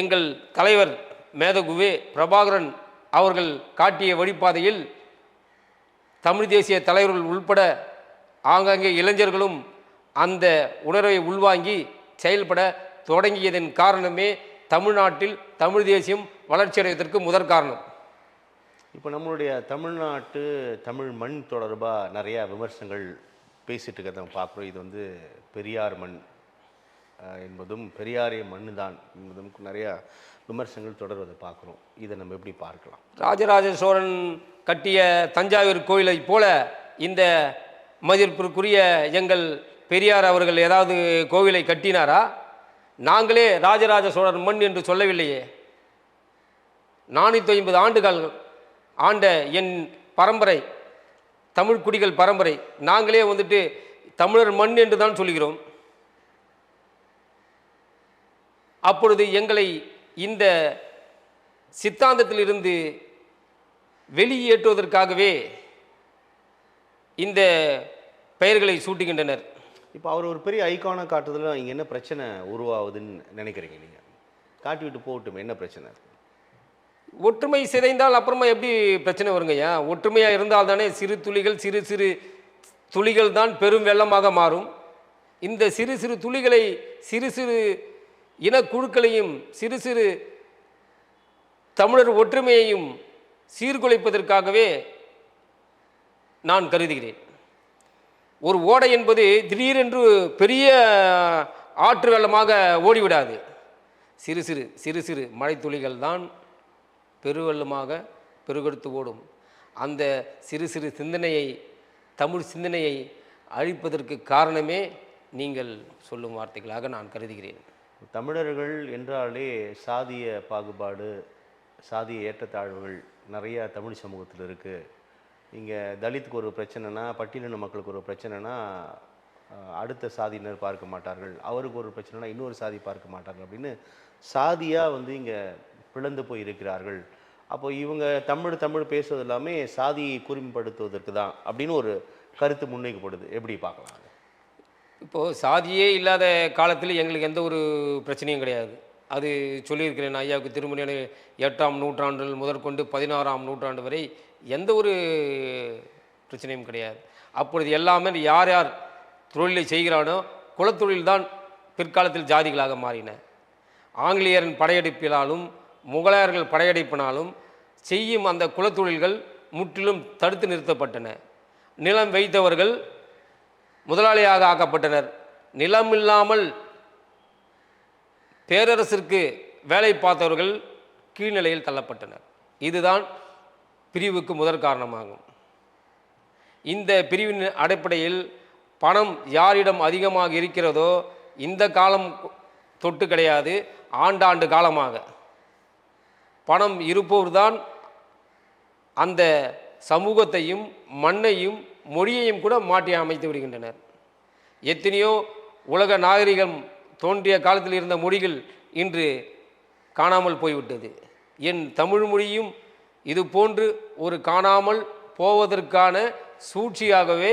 எங்கள் தலைவர் மேதகுவே பிரபாகரன் அவர்கள் காட்டிய வழிபாதையில் தமிழ் தேசிய தலைவர்கள் உள்பட ஆங்காங்கே இளைஞர்களும் அந்த உணர்வை உள்வாங்கி செயல்பட தொடங்கியதன் காரணமே தமிழ்நாட்டில் தமிழ் தேசியம் வளர்ச்சியடைவதற்கு முதற் காரணம். இப்போ நம்மளுடைய தமிழ்நாட்டு தமிழ் மண் தொடர்பாக நிறையா விமர்சனங்கள் பேசிகிட்டு இருக்கிறத பார்க்குறோம். இது பெரியார் மண் என்பதும் பெரியாரிய மண் தான் என்பதும் நிறையா விமர்சனங்கள் தொடர்வதை பார்க்குறோம். இதை நம்ம எப்படி பார்க்கலாம்? ராஜராஜ சோழன் கட்டிய தஞ்சாவூர் கோயிலை போல இந்த மதிப்பிற்குரிய எங்கள் பெரியார் அவர்கள் ஏதாவது கோவிலை கட்டினாரா? நாங்களே ராஜராஜ சோழன் மண் என்று சொல்லவில்லையே. 450 ஆண்டுகள் ஆண்ட என் பரம்பரை, தமிழ் குடிகள் பரம்பரை, நாங்களே தமிழர் மண் என்று தான் சொல்கிறோம். அப்பொழுது எங்களை இந்த சித்தாந்தத்திலிருந்து வெளியேற்றுவதற்காகவே இந்த பெயர்களை சூட்டுகின்றனர். இப்போ அவர் ஒரு பெரிய ஐக்கான காட்டுறதுல இங்கே என்ன பிரச்சனை உருவாகுதுன்னு நினைக்கிறீங்க? நீங்கள் காட்டி விட்டு போகட்டும், என்ன பிரச்சனை? ஒற்றுமை சிதைந்தால் அப்புறமா எப்படி பிரச்சனை வருங்கய்யா? ஒற்றுமையாக இருந்தால் தானே சிறு துளிகள் சிறு சிறு துளிகள் தான் பெரும் வெள்ளமாக மாறும். இந்த சிறு சிறு துளிகளை, சிறு சிறு இனக்குழுக்களையும், சிறு சிறு தமிழர் ஒற்றுமையையும் சீர்குலைப்பதற்காகவே நான் கருதுகிறேன். ஒரு ஓடை என்பது திடீரென்று பெரிய ஆற்று வெள்ளமாக ஓடிவிடாது. சிறு சிறு சிறு சிறு மழை துளிகள் தான் பெருவெள்ளமாக பெருகெடுத்து ஓடும். அந்த சிறு சிறு சிந்தனையை, தமிழ் சிந்தனையை அழிப்பதற்கு காரணமே நீங்கள் சொல்லும் வார்த்தைகளாக நான் கருதுகிறேன். தமிழர்கள் என்றாலே சாதிய பாகுபாடு, சாதிய ஏற்றத்தாழ்வுகள் நிறையா தமிழ் சமூகத்தில் இருக்குது. இங்கே தலித்துக்கு ஒரு பிரச்சனைனா, பட்டியலின மக்களுக்கு ஒரு பிரச்சனைனா அடுத்த சாதியினர் பார்க்க மாட்டார்கள், அவருக்கு ஒரு பிரச்சனைனா இன்னொரு சாதி பார்க்க மாட்டார்கள் அப்படின்னு சாதியாக இங்கே பிளந்து போய் இருக்கிறார்கள். அப்போ இவங்க தமிழ் பேசுவது எல்லாமே சாதியை குறிமைப்படுத்துவதற்கு தான் அப்படின்னு ஒரு கருத்து முன்வைக்கப்படுது. எப்படி பார்க்கலாம்? இப்போது சாதியே இல்லாத காலத்தில் எங்களுக்கு எந்த ஒரு பிரச்சனையும் கிடையாது. அது சொல்லியிருக்கிறேன் ஐயாவுக்கு. திருமணி 8ஆம் நூற்றாண்டில் முதற்கொண்டு 16ஆம் நூற்றாண்டு வரை எந்த ஒரு பிரச்சனையும் கிடையாது. அப்பொழுது எல்லாமே யார் யார் தொழிலை செய்கிறானோ குலத்தொழில்தான் பிற்காலத்தில் ஜாதிகளாக மாறின. ஆங்கிலேயரின் படையெடுப்பினாலும் முகலாயர்கள் படையெடுப்பினாலும் செய்யும் அந்த குலத்தொழில்கள் முற்றிலும் தடுத்து நிறுத்தப்பட்டன. நிலம் வைத்தவர்கள் முதலாளியாக ஆக்கப்பட்டனர். நிலம் இல்லாமல் பேரரசிற்கு வேலை பார்த்தவர்கள் கீழ்நிலையில் தள்ளப்பட்டனர். இதுதான் பிரிவுக்கு முதற் காரணமாகும். இந்த பிரிவின் அடிப்படையில் பணம் யாரிடம் அதிகமாக இருக்கிறதோ இந்த காலம் தொட்டு கிடையாது, ஆண்டாண்டு காலமாக பணம் இருப்பவர்தான் அந்த சமூகத்தையும் மண்ணையும் மொழியையும் கூட மாற்றி அமைத்து விடுகின்றனர். எத்தனையோ உலக நாகரிகம் தோன்றிய காலத்தில் இருந்த மொழிகள் இன்று காணாமல் போய்விட்டது. என் தமிழ் மொழியும் இது போன்று ஒரு காணாமல் போவதற்கான சூழ்ச்சியாகவே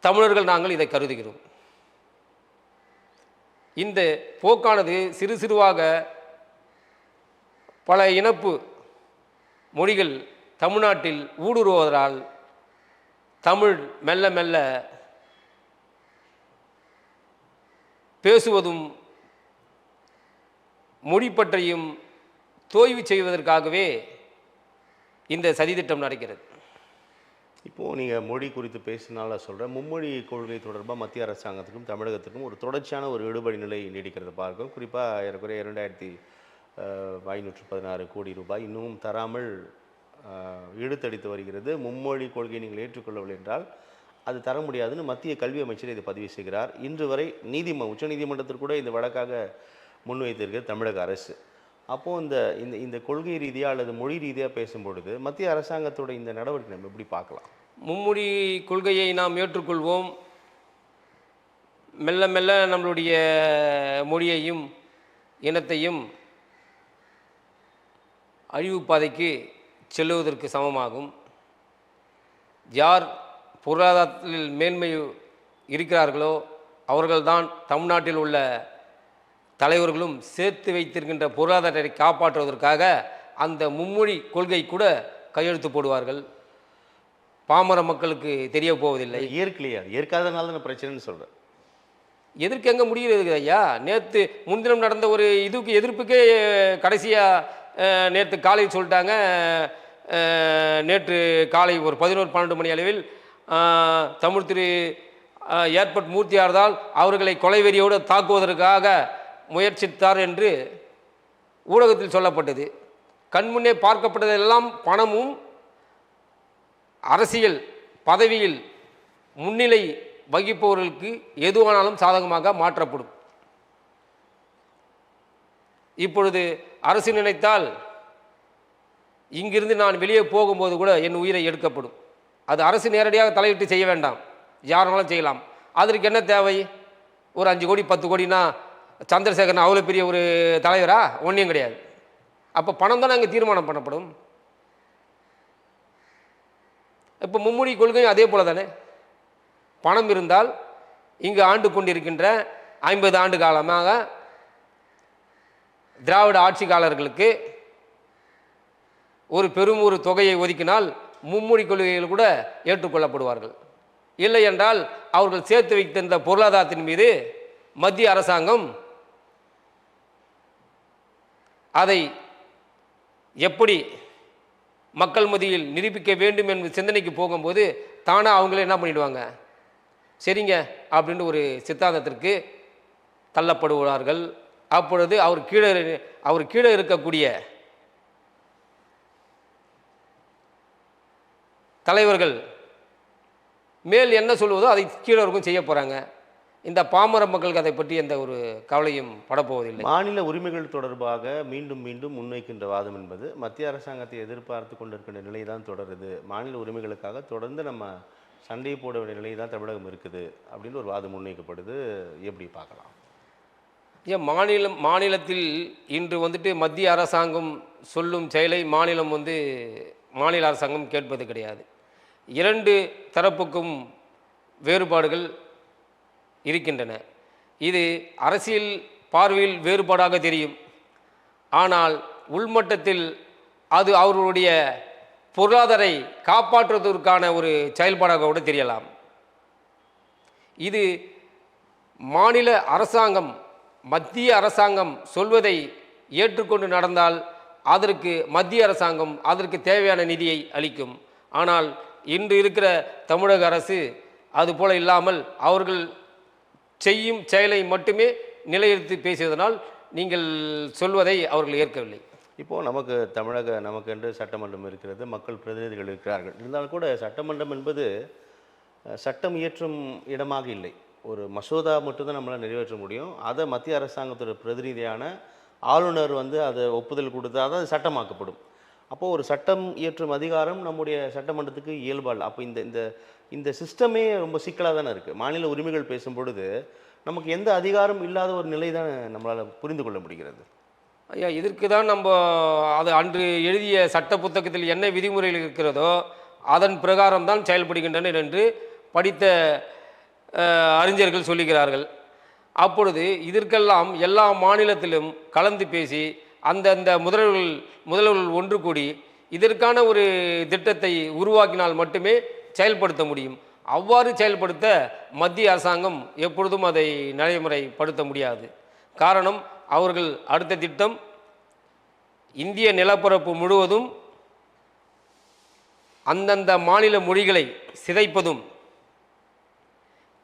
தமிழர்கள் நாங்கள் இதை கருதுகிறோம். இந்த போக்கானது சிறு சிறுவாக பல இனப்பு மொழிகள் தமிழ்நாட்டில் ஊடுருவதால் தமிழ் மெல்ல மெல்ல பேசுவதும் மொழி பற்றியும் தோய்வு செய்வதற்காகவே இந்த சதித்திட்டம் நடக்கிறது. இப்போது நீங்கள் மொழி குறித்து பேசினால சொல்கிறேன், மும்மொழி கொள்கை தொடர்பாக மத்திய அரசாங்கத்துக்கும் தமிழகத்துக்கும் ஒரு தொடர்ச்சியான ஒரு இழுபறி நிலை நீடிக்கிறத பார்க்கும். குறிப்பாக ஏறக்குறைய 2516 கோடி ரூபாய் இன்னமும் தராமல் இழுத்தடித்து வருகிறது. மும்மொழி கொள்கையை நீங்கள் ஏற்றுக்கொள்ளவில்லை என்றால் அது தர முடியாதுன்னு மத்திய கல்வி அமைச்சர் இதை பதிவு செய்கிறார். இன்று வரை உச்சநீதிமன்றத்திற்கு கூட இந்த வழக்காக முன்வைத்திருக்கிறது தமிழக அரசு. அப்போது இந்த இந்த இந்த கொள்கை ரீதியாக அல்லது மொழி ரீதியாக பேசும்பொழுது மத்திய அரசாங்கத்தோட இந்த நடவடிக்கை நம்ம எப்படி பார்க்கலாம்? மும்மொழி கொள்கையை நாம் ஏற்றுக்கொள்வோம், மெல்ல மெல்ல நம்மளுடைய மொழியையும் இனத்தையும் அழிவு பாதைக்கு செல்லுவதற்கு சமமாகும். யார் பொருளாதாரத்தில் மேன்மை இருக்கிறார்களோ அவர்கள்தான் தமிழ்நாட்டில் உள்ள தலைவர்களும் சேர்த்து வைத்திருக்கின்ற பொருளாதாரத்தை காப்பாற்றுவதற்காக அந்த மும்மொழி கொள்கை கூட கையெழுத்து போடுவார்கள். பாமர மக்களுக்கு தெரிய போவதில்லை. ஏற்கலையா? ஏற்காதனால தான் பிரச்சனைன்னு சொல்கிறேன். எதிர்க்க எங்கே முடிகிறது ஐயா? நேற்று முன்தினம் நடந்த ஒரு எதிர்ப்புக்கே கடைசியாக நேற்று காலை சொல்லிட்டாங்க. நேற்று காலை ஒரு 11-12 மணி அளவில் தமிழ் திரு ஏற்பட் மூர்த்தியார்தால் அவர்களை கொலைவெறியோடு தாக்குவதற்காக முயற்சித்தார் என்று ஊடகத்தில் சொல்லப்பட்டது. கண்முன்னே பார்க்கப்பட்டதெல்லாம் பணமும் அரசியல் பதவியில் முன்னிலை வகிப்பவர்களுக்கு எதுவானாலும் சாதகமாக மாற்றப்படும். இப்பொழுது அரசு நினைத்தால் இங்கிருந்து நான் வெளியே போகும்போது கூட என் உயிரை எடுக்கப்படும். அது அரசு நேரடியாக தலையிட்டு செய்ய வேண்டாம், யாராலும் செய்யலாம். அதற்கு என்ன தேவை? ஒரு 5 கோடி 10 கோடினா சந்திரசேகரன் அவ்வளோ பெரிய ஒரு தலைவரா? ஒன்றும் கிடையாது. அப்போ பணம் தானே அங்கே தீர்மானம் பண்ணப்படும். இப்போ மும்மொழி கொள்கையும் அதே போல தானே. பணம் இருந்தால் இங்கு ஆண்டு கொண்டிருக்கின்ற 50 ஆண்டு காலமாக திராவிட ஆட்சிக்காரர்களுக்கு ஒரு பெரும் ஒரு தொகையை ஒதுக்கினால் மும்மொழி கொள்கைகள் கூட ஏற்றுக்கொள்ளப்படுவார்கள். இல்லை என்றால் அவர்கள் சேர்த்து வைத்திருந்த பொருளாதாரத்தின் மீது மத்திய அரசாங்கம் அதை எப்படி மக்கள் மத்தியில் நிரூபிக்க வேண்டும் என்று சிந்தனைக்கு போகும்போது தானாக அவங்களே என்ன பண்ணிடுவாங்க, சரிங்க அப்படின்ட்டு ஒரு சித்தாந்தத்திற்கு தள்ளப்படுவார்கள். அப்பொழுது அவர் கீழே இருக்கக்கூடிய தலைவர்கள் மேல் என்ன சொல்வதோ அதை கீழே இருக்கும் செய்ய போகிறாங்க. இந்த பாமர மக்களுக்கு அதை பற்றி எந்த ஒரு கவலையும் படப்போவதில்லை. மாநில உரிமைகள் தொடர்பாக மீண்டும் மீண்டும் முன்வைக்கின்ற வாதம் என்பது மத்திய அரசாங்கத்தை எதிர்பார்த்து கொண்டிருக்கின்ற நிலை தான் தொடருது. மாநில உரிமைகளுக்காக தொடர்ந்து நம்ம சண்டை போட வேண்டிய நிலை தான் தமிழகம் இருக்குது அப்படின்னு ஒரு வாதம் முன்வைக்கப்படுது. எப்படி பார்க்கலாம்? ஏன் மாநிலத்தில் இன்று வந்துட்டு மத்திய அரசாங்கம் சொல்லும் செயலை மாநில அரசாங்கம் கேட்பது கிடையாது. 2 தரப்புக்கும் வேறுபாடுகள் இருக்கின்றன. இது அரசியல் பார்வையில் வேறுபாடாக தெரியும். ஆனால் உள்மட்டத்தில் அது அவர்களுடைய பொருளாதாரை காப்பாற்றுவதற்கான ஒரு செயல்பாடாக கூட தெரியலாம். இது மாநில அரசாங்கம் மத்திய அரசாங்கம் சொல்வதை ஏற்றுக்கொண்டு நடந்தால் அதற்கு மத்திய அரசாங்கம் அதற்கு தேவையான நிதியை அளிக்கும். ஆனால் இன்று இருக்கிற தமிழக அரசு அதுபோல இல்லாமல் அவர்கள் செய்யும் செயலை மட்டுமே நிலைநிறுத்தி பேசியதனால் நீங்கள் சொல்வதை அவர்கள் ஏற்கவில்லை. இப்போது நமக்கு என்று சட்டமன்றம் இருக்கிறது, மக்கள் பிரதிநிதிகள் இருக்கிறார்கள். இருந்தாலும் கூட சட்டமன்றம் என்பது சட்டம் இயற்றும் இடமாக இல்லை. ஒரு மசோதா மட்டும்தான் நம்மளால் நிறைவேற்ற முடியும். அதை மத்திய அரசாங்கத்தோட பிரதிநிதியான ஆளுநர் அதை ஒப்புதல் கொடுத்தா தான் அது சட்டமாக்கப்படும். அப்போது ஒரு சட்டம் இயற்றும் அதிகாரம் நம்முடைய சட்டமன்றத்துக்கு இயல்பால். அப்போ இந்த இந்த சிஸ்டமே ரொம்ப சிக்கலாக தானே இருக்குது. மாநில உரிமைகள் பேசும் பொழுது நமக்கு எந்த அதிகாரம் இல்லாத ஒரு நிலை தான் நம்மளால் புரிந்து கொள்ள முடிகிறது. ஐயா, இதற்கு தான் நம்ம அது அன்று எழுதிய சட்ட புத்தகத்தில் என்ன விதிமுறைகள் இருக்கிறதோ அதன் பிரகாரம் தான் செயல்படுகின்றனர் என்று படித்த அறிஞர்கள் சொல்லுகிறார்கள். அப்பொழுது இதற்கெல்லாம் எல்லா மாநிலத்திலும் கலந்து பேசி அந்தந்த முதல்வர்கள் ஒன்று கூடி இதற்கான ஒரு திட்டத்தை உருவாக்கினால் மட்டுமே செயல்படுத்த முடியும். அவ்வாறு செயல்படுத்த மத்திய அரசாங்கம் எப்பொழுதும் அதை நடைமுறைப்படுத்த முடியாது. காரணம், அவர்கள் அடுத்த திட்டம் இந்திய நிலப்பரப்பு முழுவதும் அந்தந்த மாநில மொழிகளை சிதைப்பதும்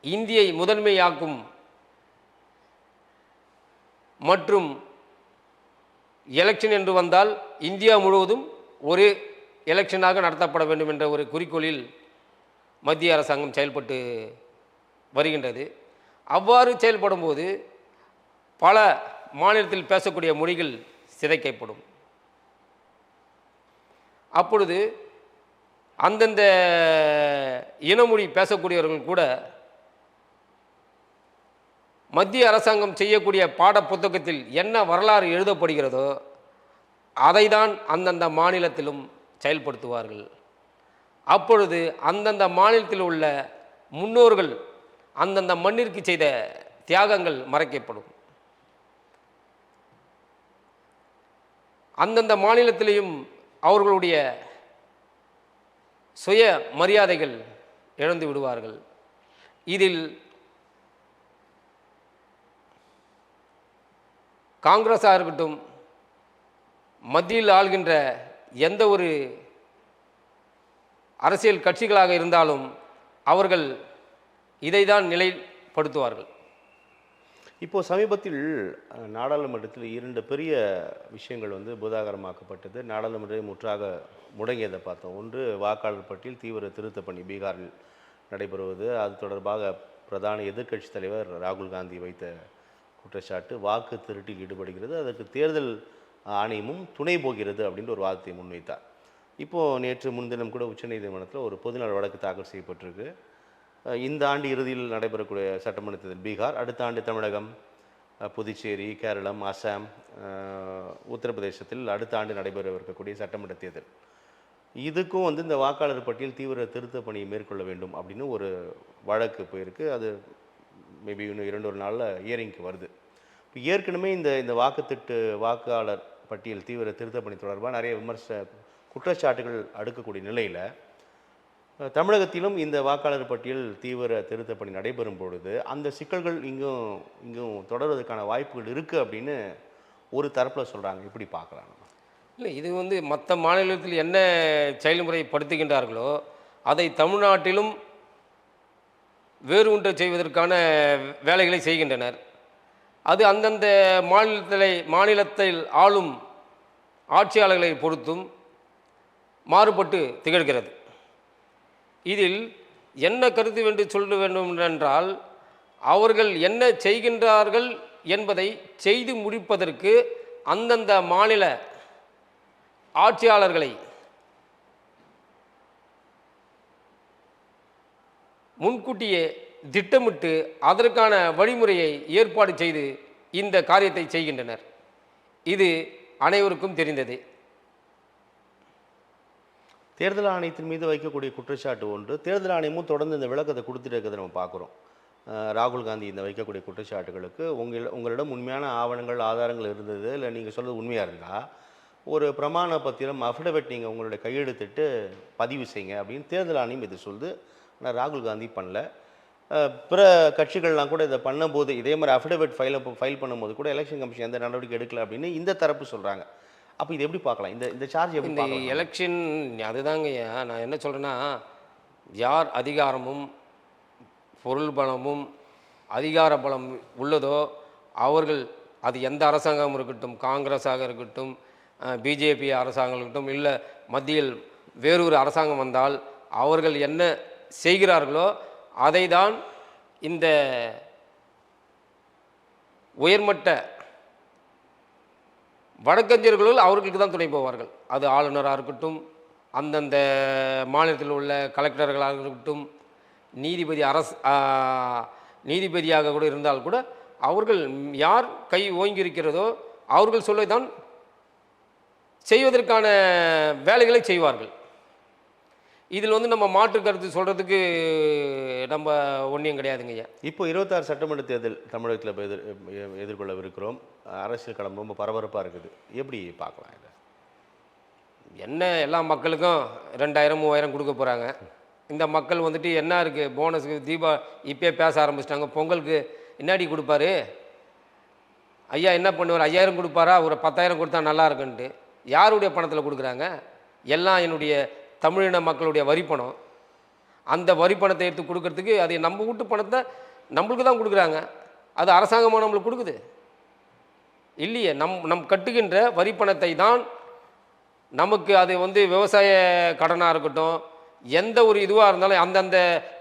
இந்தியை முதன்மையாக்கும் மற்றும் எலெக்ஷன் என்று வந்தால் இந்தியா முழுவதும் ஒரு எலெக்ஷனாக நடத்தப்பட வேண்டும் என்ற ஒரு குறிக்கோளில் மத்திய அரசாங்கம் செயல்பட்டு வருகின்றது. அவ்வாறு செயல்படும் போது பல மாநிலத்தில் பேசக்கூடிய மொழிகள் சிதைக்கப்படும். அப்பொழுது அந்தந்த இனமொழி பேசக்கூடியவர்கள் கூட மத்திய அரசாங்கம் செய்யக்கூடிய பாட புத்தகத்தில் என்ன வரலாறு எழுதப்படுகிறதோ அதை தான் அந்தந்த மாநிலத்திலும் செயல்படுத்துவார்கள். அப்பொழுது அந்தந்த மாநிலத்தில் உள்ள முன்னோர்கள் அந்தந்த மண்ணிற்கு செய்த தியாகங்கள் மறைக்கப்படும். அந்தந்த மாநிலத்திலேயும் அவர்களுடைய சுய மரியாதைகள் இழந்து விடுவார்கள். இதில் காங்கிரஸாக இருக்கட்டும், மத்தியில் ஆள்கின்ற எந்த ஒரு அரசியல் கட்சிகளாக இருந்தாலும் அவர்கள் இதை தான் நிலைப்படுத்துவார்கள். இப்போது சமீபத்தில் நாடாளுமன்றத்தில் 2 பெரிய விஷயங்கள் வந்து பூதாகரமாக்கப்பட்டது. நாடாளுமன்றம் முற்றாக முடங்கியதை பார்த்தோம். ஒன்று, வாக்காளர் பட்டியல் தீவிர திருத்த பணி பீகாரில் நடைபெறுவது. அது தொடர்பாக பிரதான எதிர்க்கட்சி தலைவர் ராகுல் காந்தி வைத்த குற்றச்சாட்டு வாக்கு திருட்டில் ஈடுபடுகிறது, அதற்கு தேர்தல் ஆணையமும் துணை போகிறது அப்படின்ற ஒரு வாதத்தை முன்வைத்தார். இப்போது நேற்று முன்தினம் கூட உச்சநீதிமன்றத்தில் ஒரு பொதுநல வழக்கு தாக்கல் செய்யப்பட்டிருக்கு. இந்த ஆண்டு இறுதியில் நடைபெறக்கூடிய சட்டமன்ற தேர்தல் பீகார், அடுத்த ஆண்டு தமிழகம், புதுச்சேரி, கேரளம், அசாம், உத்தரப்பிரதேசத்தில் அடுத்த ஆண்டு நடைபெறவிருக்கக்கூடிய சட்டமன்ற தேர்தல். இதுக்கும் வந்து இந்த வாக்காளர் பட்டியல் தீவிர திருத்த பணியை மேற்கொள்ள வேண்டும் அப்படின்னு ஒரு வழக்கு போயிருக்கு. அது மேபி இன்னும் 2 நாளில் ஹியரிங்க்கு வருது. இப்போ ஏற்கனவே இந்த வாக்காளர் பட்டியல் தீவிர திருத்த பணி தொடர்பாக நிறைய குற்றச்சாட்டுகள் அடுக்கக்கூடிய நிலையில் தமிழகத்திலும் இந்த வாக்காளர் பட்டியல் தீவிர திருத்த பணி நடைபெறும் பொழுது அந்த சிக்கல்கள் இங்கும் தொடர்வதற்கான வாய்ப்புகள் இருக்குது அப்படின்னு ஒரு தரப்பில் சொல்கிறாங்க. எப்படி பார்க்கலாம்? இல்லை, இது வந்து மற்ற மாநிலத்தில் என்ன செயல்முறைப்படுத்துகின்றார்களோ அதை தமிழ்நாட்டிலும் வேறு ஒன்றை செய்வதற்கான வேலைகளை செய்கின்றனர். அது அந்தந்த மாநிலத்தில் ஆளும் ஆட்சியாளர்களை பொறுத்தும் மாறுபட்டு திகழ்கிறது. இதில் என்ன கருத்து என்று சொல்ல வேண்டும் என்றால், அவர்கள் என்ன செய்கின்றார்கள் என்பதை செய்து முடிப்பதற்கு அந்தந்த மாநில ஆட்சியாளர்களை முன்கூட்டியே திட்டமிட்டு அதற்கான வழிமுறையை ஏற்பாடு செய்து இந்த காரியத்தை செய்கின்றனர். இது அனைவருக்கும் தெரிந்தது. தேர்தல் ஆணையத்தின் மீது வைக்கக்கூடிய குற்றச்சாட்டு ஒன்று, தேர்தல் ஆணையமும் தொடர்ந்து இந்த விளக்கத்தை கொடுத்துட்டு இருக்கிறத நம்ம பார்க்குறோம். ராகுல் காந்தி இந்த வைக்கக்கூடிய குற்றச்சாட்டுகளுக்கு உங்களிடம் உண்மையான ஆவணங்கள் ஆதாரங்கள் இருந்தது, இல்லை நீங்கள் சொல்கிறது உண்மையாக இருந்தால் ஒரு பிரமாண பத்திரம் அஃபிடவிட் நீங்கள் உங்களுடைய கையெழுத்திட்டு பதிவு செய்யுங்க அப்படின்னு தேர்தல் ஆணையம் இது சொல்லுது. ஆனால் ராகுல் காந்தி பண்ணல. பிற கட்சிகள்லாம் கூட இதை பண்ணும்போது இதே மாதிரி அஃபிடவிட் ஃபைல் பண்ணும்போது கூட எலெக்ஷன் கமிஷன் எந்த நடவடிக்கை எடுக்கல அப்படின்னு இந்த தரப்பு சொல்கிறாங்க. அப்போ இது எப்படி பார்க்கலாம்? இந்த சார்ஜ் எப்படி இந்த எலெக்ஷன் அதுதாங்க நான் என்ன சொல்கிறேன்னா, யார் அதிகாரமும் பொருள் பலமும் அதிகார பலம் உள்ளதோ அவர்கள், அது எந்த அரசாங்கம் இருக்கட்டும், காங்கிரஸாக இருக்கட்டும், பிஜேபி அரசாங்கம் இருக்கட்டும், இல்லை மத்தியில் வேறொரு அரசாங்கம் வந்தால் அவர்கள் என்ன செய்கிறார்களோ அதை தான் இந்த உயர்மட்ட வழக்கறிஞர்களுள் அவர்களுக்கு தான் துணை போவார்கள். அது ஆளுநராக இருக்கட்டும், அந்தந்த மாநிலத்தில் உள்ள கலெக்டர்களாக இருக்கட்டும், நீதிபதியாக கூட இருந்தால் கூட அவர்கள் யார் கை ஓங்கியிருக்கிறதோ அவர்கள் சொல்வதைதான் செய்வதற்கான வேலைகளை செய்வார்கள். இதில் வந்து நம்ம மாற்று கருத்து சொல்கிறதுக்கு நம்ம ஒன்றியம் கிடையாதுங்க ஐயா. இப்போ 26 சட்டமன்ற தேர்தல் தமிழகத்தில் இப்போ எதிர்கொள்ளவிருக்கிறோம். அரசியல் களம் ரொம்ப பரபரப்பாக இருக்குது. எப்படி பார்க்கலாம் இதை? என்ன எல்லா மக்களுக்கும் 2000 3000 கொடுக்க போகிறாங்க. இந்த மக்கள் வந்துட்டு என்ன இருக்குது போனஸுக்கு இப்போயே பேச ஆரம்பிச்சிட்டாங்க. பொங்கலுக்கு என்னாடி கொடுப்பாரு ஐயா, என்ன பண்ணுவார், 5000 கொடுப்பாரா, ஒரு 10,000 கொடுத்தா நல்லா இருக்குன்ட்டு. யாருடைய பணத்தில் கொடுக்குறாங்க? எல்லாம் என்னுடைய தமிழின மக்களுடைய வரி பணம். அந்த வரி பணத்தை எடுத்து கொடுக்கறதுக்கு அது நம்ம வீட்டு பணத்தை நம்மளுக்கு தான் கொடுக்குறாங்க. அது அரசாங்கமாக நம்மளுக்கு கொடுக்குது இல்லையே. நம் கட்டுகின்ற வரி பணத்தை தான் நமக்கு அது வந்து விவசாய கடனாக இருக்கட்டும், எந்த ஒரு இதுவாக இருந்தாலும் அந்தந்த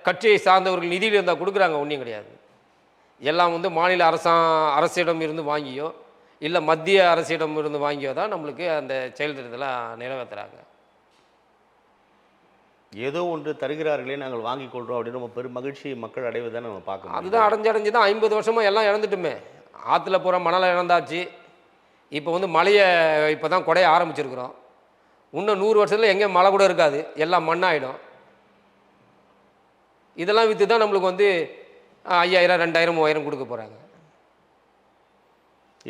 கட்சியை சார்ந்தவர்கள் நிதியில் இருந்தால் கொடுக்குறாங்க. ஒன்றும் கிடையாது. எல்லாம் வந்து மாநில அரசிடம் இருந்து வாங்கியோ இல்லை மத்திய அரசிடம் இருந்து வாங்கியோ தான் நம்மளுக்கு அந்த செயல் திட்டத்தெல்லாம் நிறைவேற்றுறாங்க. ஏதோ ஒன்று தருகிறார்களே, நாங்கள் வாங்கிக் கொள்கிறோம் அப்படின்னு நம்ம பெரும் மகிழ்ச்சியை மக்கள் அடைவதை நம்ம பார்க்கணும். அதுதான் அடைஞ்சு தான் 50 வருஷமாக எல்லாம் இழந்துட்டுமே. ஆற்றுல போகிற மணலை இழந்தாச்சு. இப்போ வந்து மழையை இப்போ தான் குடைய ஆரம்பிச்சிருக்கிறோம். இன்னும் 100 வருஷத்தில் எங்கேயும் மழை கூட இருக்காது, எல்லாம் மண்ணாயிடும். இதெல்லாம் விற்று தான் நம்மளுக்கு வந்து 5000 2000 3000 கொடுக்க போகிறாங்க.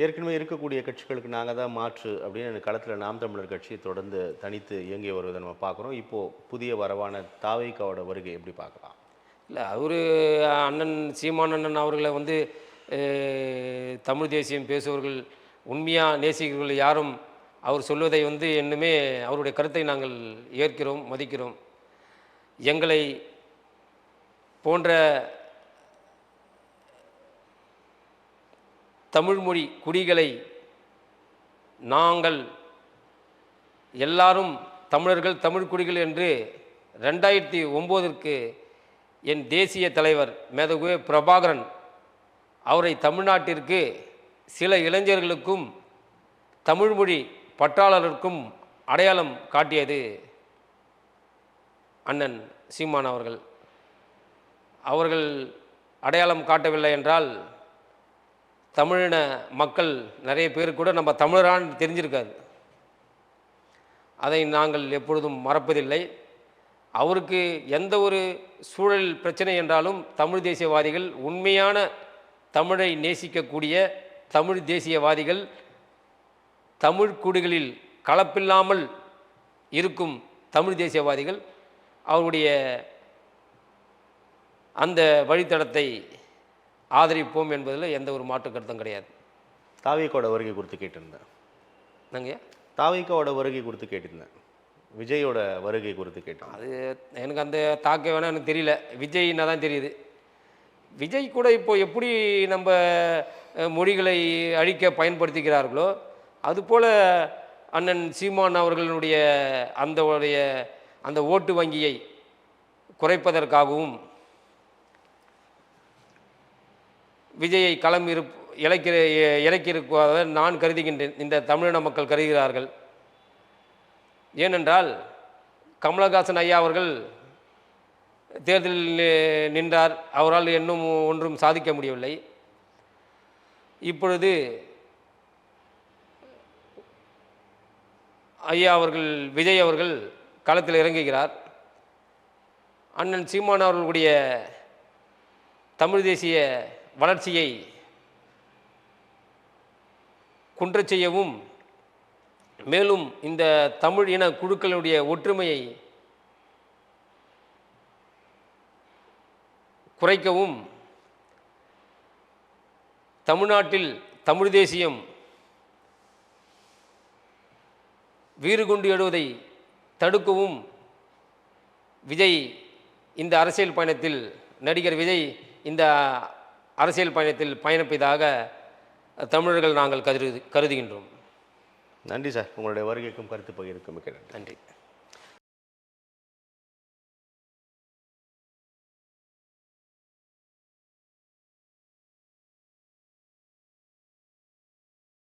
ஏற்கனவே இருக்கக்கூடிய கட்சிகளுக்கு நாங்கள் தான் மாற்று அப்படின்னு களத்தில் நாம் தமிழர் கட்சியை தொடர்ந்து தனித்து இயங்கி வருவதை நம்ம பார்க்குறோம். இப்போது புதிய வரவான தாவேகாவோட வருகை எப்படி பார்க்கலாம்? இல்லை, அவர் அண்ணன் சீமான் அண்ணன் அவர்களை வந்து தமிழ் தேசியம் பேசுபவர்கள் உண்மையாக நேசிக்கிறவர்கள் யாரும் அவர் சொல்வதை வந்து இன்னுமே அவருடைய கருத்தை நாங்கள் ஏற்கிறோம், மதிக்கிறோம். எங்களை போன்ற தமிழ்மொழி குடிகளை நாங்கள் எல்லாரும் தமிழர்கள் தமிழ் குடிகள் என்று 2009 என் தேசிய தலைவர் மேதகு பிரபாகரன் அவரை தமிழ்நாட்டிற்கு சில இளைஞர்களுக்கும் தமிழ்மொழி பற்றாளருக்கும் அடையாளம் காட்டியது அண்ணன் சீமான் அவர்கள். அவர்கள் அடையாளம் காட்டவில்லை என்றால் தமிழின மக்கள் நிறைய பேர் கூட நம்ம தமிழரான்னு தெரிஞ்சிருக்காது. அதை நாங்கள் எப்பொழுதும் மறப்பதில்லை. அவருக்கு எந்த ஒரு சூழல் பிரச்சனை என்றாலும் தமிழ் தேசியவாதிகள், உண்மையான தமிழை நேசிக்கக்கூடிய தமிழ் தேசியவாதிகள், தமிழ் குடிகளில் கலப்பில்லாமல் இருக்கும் தமிழ் தேசியவாதிகள் அவருடைய அந்த வழித்தடத்தை ஆதரிப்போம் என்பதில் எந்த ஒரு மாற்று கருத்தும் கிடையாது. தாவேகாவோட வருகை குறித்து கேட்டிருந்தேன். நாங்கள் தாவேகாவோட வருகை குறித்து கேட்டிருந்தேன். விஜயோட வருகை குறித்து கேட்டேன். அது எனக்கு அந்த தாக்க வேணால் எனக்கு தெரியல. விஜய்னா தான் தெரியுது. விஜய் கூட இப்போ எப்படி நம்ம மொழிகளை அழிக்க பயன்படுத்திக்கிறார்களோ அதுபோல் அண்ணன் சீமான் அவர்களுடைய அந்த ஓட்டு வங்கியை குறைப்பதற்காகவும் விஜயை களம் இறக்கியிருப்பதாக நான் கருதுகின்றேன். இந்த தமிழின மக்கள் கருதுகிறார்கள். ஏனென்றால் கமலஹாசன் ஐயா அவர்கள் தேர்தலில் நின்றார். அவரால் இன்னும் ஒன்றும் சாதிக்க முடியவில்லை. இப்பொழுது ஐயா அவர்கள் விஜய் அவர்கள் களத்தில் இறங்குகிறார். அண்ணன் சீமான் அவர்களுடைய தமிழ் தேசிய வளர்ச்சியை குன்றச் செய்யவும், மேலும் இந்த தமிழ் இன குழுக்களுடைய ஒற்றுமையை குறைக்கவும், தமிழ்நாட்டில் தமிழ் தேசியம் வீறு கொண்டு எழுவதை தடுக்கவும் விஜய் இந்த அரசியல் பயணத்தில், நடிகர் விஜய் இந்த அரசியல் பயணத்தில் பயணிப்பதாக தமிழர்கள் நாங்கள் கருதுகின்றோம். நன்றி சார், உங்களுடைய வருகைக்கும் கருத்து பகிர்வுக்கும் மிக்க நன்றி.